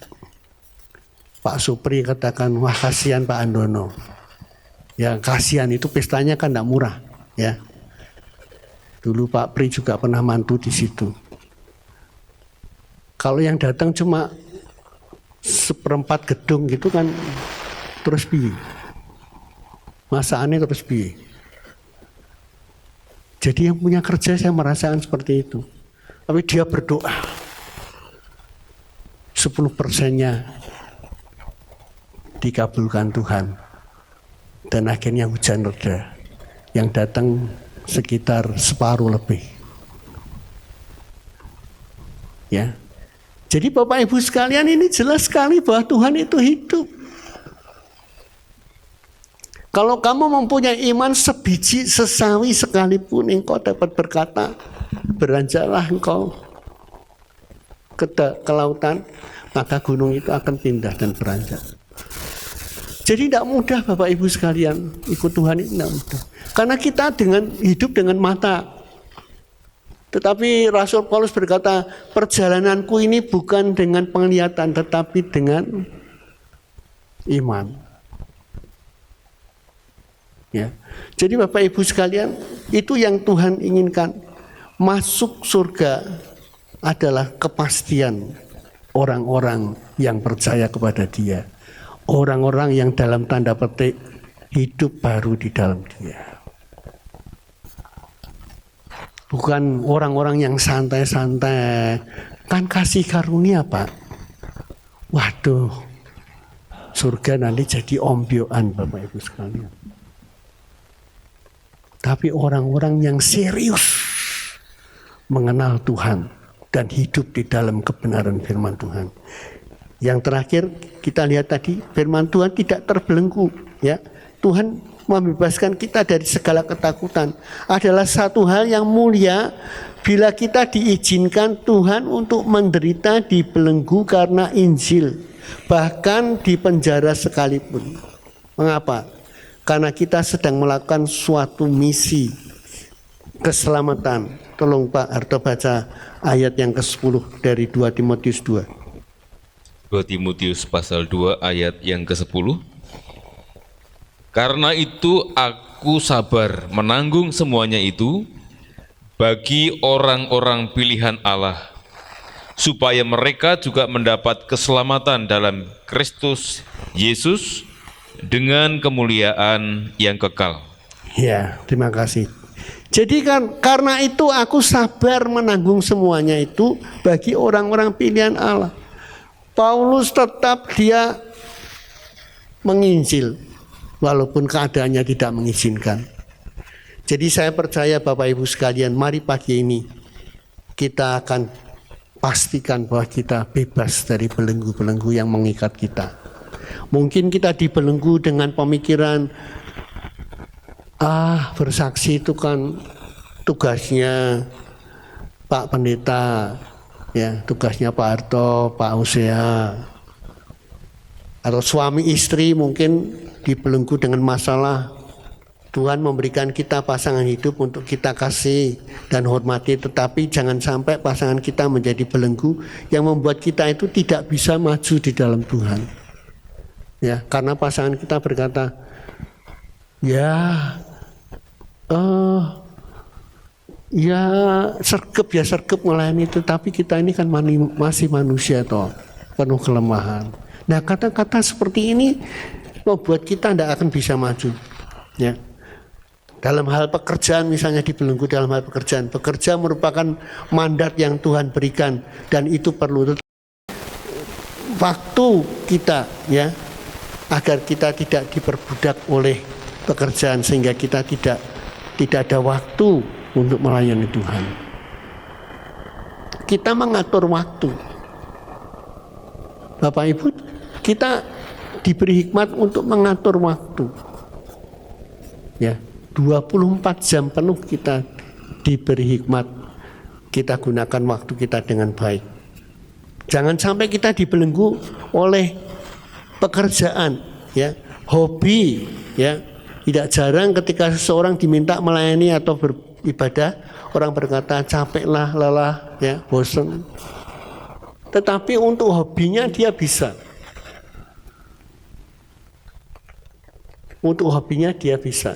Pak Supri katakan, wah kasihan Pak Andono. Ya kasihan, itu pestanya kan tidak murah, ya. Dulu Pak Pri juga pernah mantu di situ. Kalau yang datang cuma 1/4 gedung gitu kan, terus piye? Masakannya terus piye? Jadi yang punya kerja saya merasakan seperti itu. Tapi dia berdoa. 10%-nya dikabulkan Tuhan. Dan akhirnya hujan reda. Yang datang sekitar separuh lebih. Ya. Jadi Bapak Ibu sekalian, ini jelas sekali bahwa Tuhan itu hidup. Kalau kamu mempunyai iman sebiji sesawi sekalipun, engkau dapat berkata, beranjaklah engkau ke lautan, maka gunung itu akan pindah dan beranjak. Jadi tidak mudah Bapak Ibu sekalian, ikut Tuhan itu tidak mudah. Karena kita hidup dengan mata. Tetapi Rasul Paulus berkata, perjalananku ini bukan dengan penglihatan, tetapi dengan iman. Ya. Jadi Bapak Ibu sekalian, itu yang Tuhan inginkan. Masuk surga adalah kepastian orang-orang yang percaya kepada Dia. Orang-orang yang dalam tanda petik hidup baru di dalam Dia. bukan orang-orang yang santai-santai. Kan kasih karunia, Pak. Waduh, surga nanti jadi ombyoan, Bapak Ibu sekalian. Tapi orang-orang yang serius mengenal Tuhan dan hidup di dalam kebenaran firman Tuhan. Yang terakhir kita lihat tadi, firman Tuhan tidak terbelenggu, ya. Tuhan membebaskan kita dari segala ketakutan. Adalah satu hal yang mulia bila kita diizinkan Tuhan untuk menderita dibelenggu karena Injil, bahkan di penjara sekalipun. Mengapa? Karena kita sedang melakukan suatu misi keselamatan. Tolong Pak Harto baca ayat yang ke-10 dari 2 Timotius 2.
2 Timotius pasal 2 ayat yang ke-10. Karena itu aku sabar menanggung semuanya itu bagi orang-orang pilihan Allah, supaya mereka juga mendapat keselamatan dalam Kristus Yesus dengan kemuliaan yang kekal.
Ya, terima kasih. Jadi kan karena itu aku sabar menanggung semuanya itu bagi orang-orang pilihan Allah. Paulus tetap dia menginjil walaupun keadaannya tidak mengizinkan. Jadi saya percaya Bapak Ibu sekalian, mari pagi ini kita akan pastikan bahwa kita bebas dari belenggu-belenggu yang mengikat kita. Mungkin kita dibelenggu dengan pemikiran, bersaksi itu kan tugasnya Pak Pendeta, ya, tugasnya Pak Harto, Pak Hosea. Atau suami istri mungkin dibelenggu dengan masalah. Tuhan memberikan kita pasangan hidup untuk kita kasih dan hormati, tetapi jangan sampai pasangan kita menjadi belenggu yang membuat kita itu tidak bisa maju di dalam Tuhan. Ya, karena pasangan kita berkata, ya sergap melayani itu, tapi kita ini kan masih manusia toh, penuh kelemahan. Nah, kata-kata seperti ini membuat kita tidak akan bisa maju. Ya. Dalam hal pekerjaan misalnya dibelenggu dalam hal pekerjaan. Bekerja merupakan mandat yang Tuhan berikan dan itu perlu waktu kita, ya, agar kita tidak diperbudak oleh pekerjaan sehingga kita tidak ada waktu untuk melayani Tuhan. Kita mengatur waktu. Bapak Ibu, kita diberi hikmat untuk mengatur waktu. Ya, 24 jam penuh kita diberi hikmat. Kita gunakan waktu kita dengan baik. Jangan sampai kita dibelenggu oleh pekerjaan, ya, hobi, ya. Tidak jarang ketika seseorang diminta melayani atau beribadah, orang berkata capeklah, lelah, ya, bosan. Tetapi untuk hobinya dia bisa. Untuk hobinya dia bisa.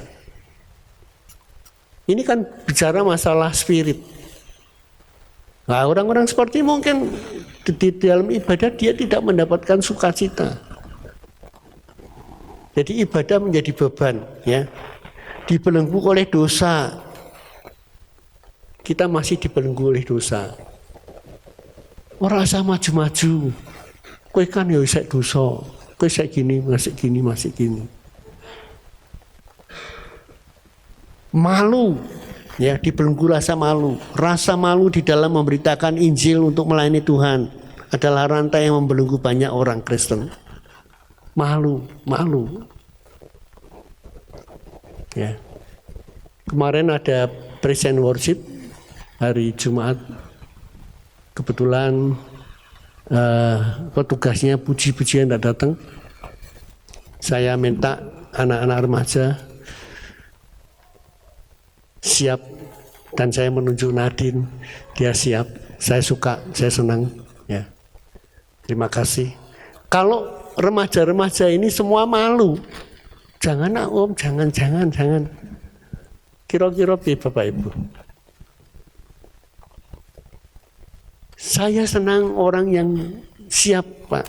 Ini kan bicara masalah spirit. Nah, orang-orang seperti mungkin di dalam ibadah dia tidak mendapatkan sukacita. Jadi ibadah menjadi beban, ya. Dibelenggu oleh dosa. Kita masih dibelenggu oleh dosa. Ora usah maju-maju. Kowe kan ya isek dosa. Kowe isek gini, masih gini. Malu, ya, dibelenggu rasa malu. Rasa malu di dalam memberitakan Injil untuk melayani Tuhan adalah rantai yang membelenggu banyak orang Kristen. Malu. Ya. Kemarin ada praise and worship hari Jumat. Kebetulan petugasnya puji-pujian tidak datang. Saya minta anak-anak remaja siap, dan saya menunjuk Nadine, dia siap. Saya suka, saya senang, ya. Terima kasih. Kalau remaja-remaja ini semua malu, jangan Om, jangan. Kira-kira Bapak Ibu. Saya senang orang yang siap, Pak.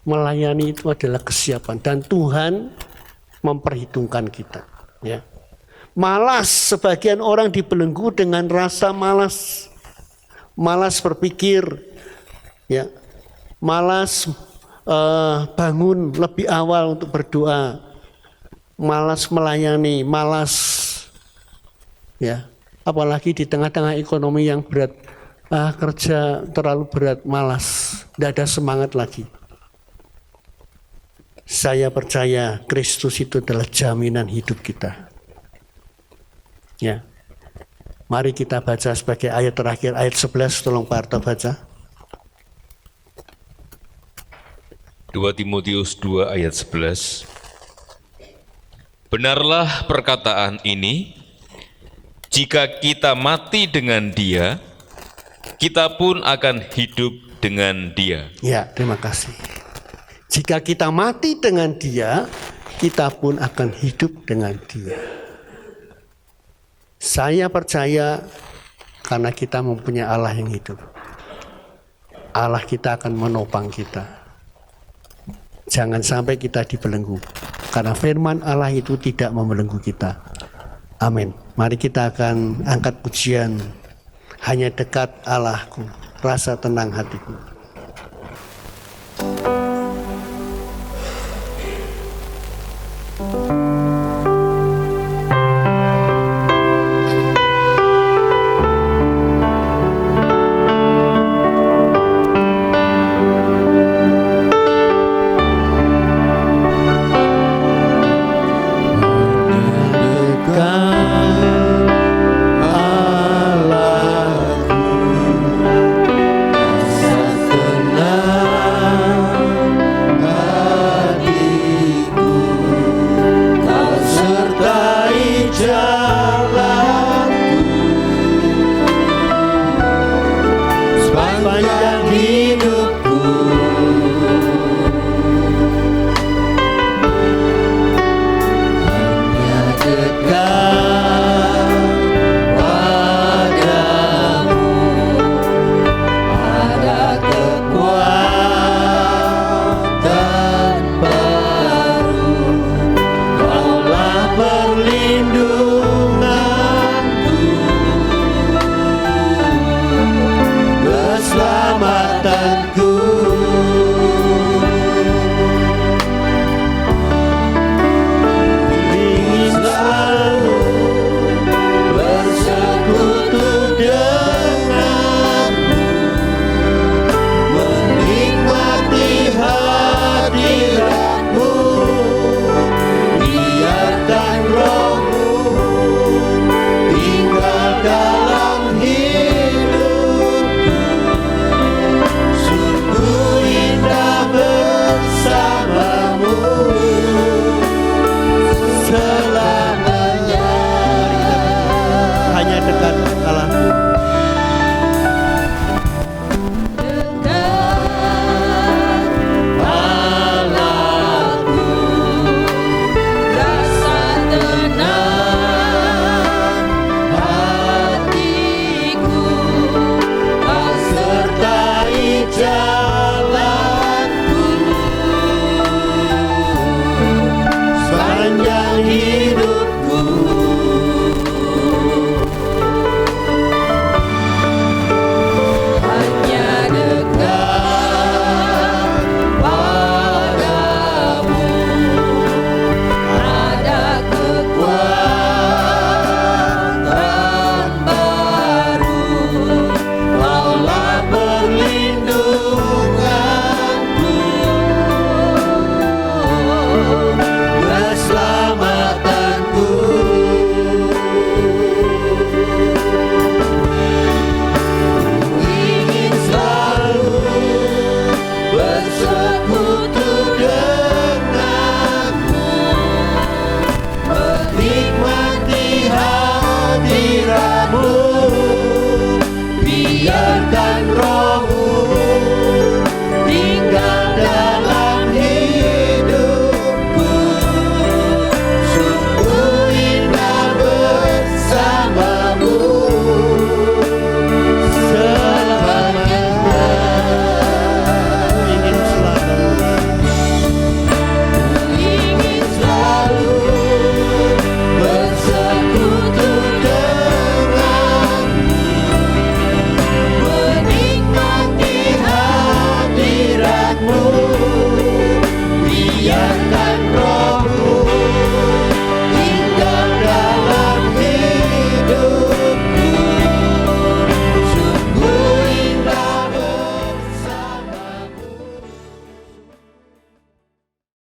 Melayani itu adalah kesiapan dan Tuhan memperhitungkan kita, ya. Malas, sebagian orang dibelenggu dengan rasa malas. Malas berpikir, ya, malas bangun lebih awal untuk berdoa, malas melayani, malas, ya, apalagi di tengah-tengah ekonomi yang berat, kerja terlalu berat, malas, tidak ada semangat lagi. Saya percaya Kristus itu adalah jaminan hidup kita. Ya, mari kita baca sebagai ayat terakhir, ayat 11, tolong Pak Arto baca.
2 Timotius 2 ayat 11. Benarlah perkataan ini, jika kita mati dengan Dia, kita pun akan hidup dengan Dia.
Ya, terima kasih. Jika kita mati dengan Dia, kita pun akan hidup dengan Dia. Saya percaya karena kita mempunyai Allah yang hidup. Allah kita akan menopang kita. Jangan sampai kita dibelenggu. Karena firman Allah itu tidak membelenggu kita. Amin. Mari kita akan angkat pujian. Hanya dekat Allahku, rasa tenang hatiku.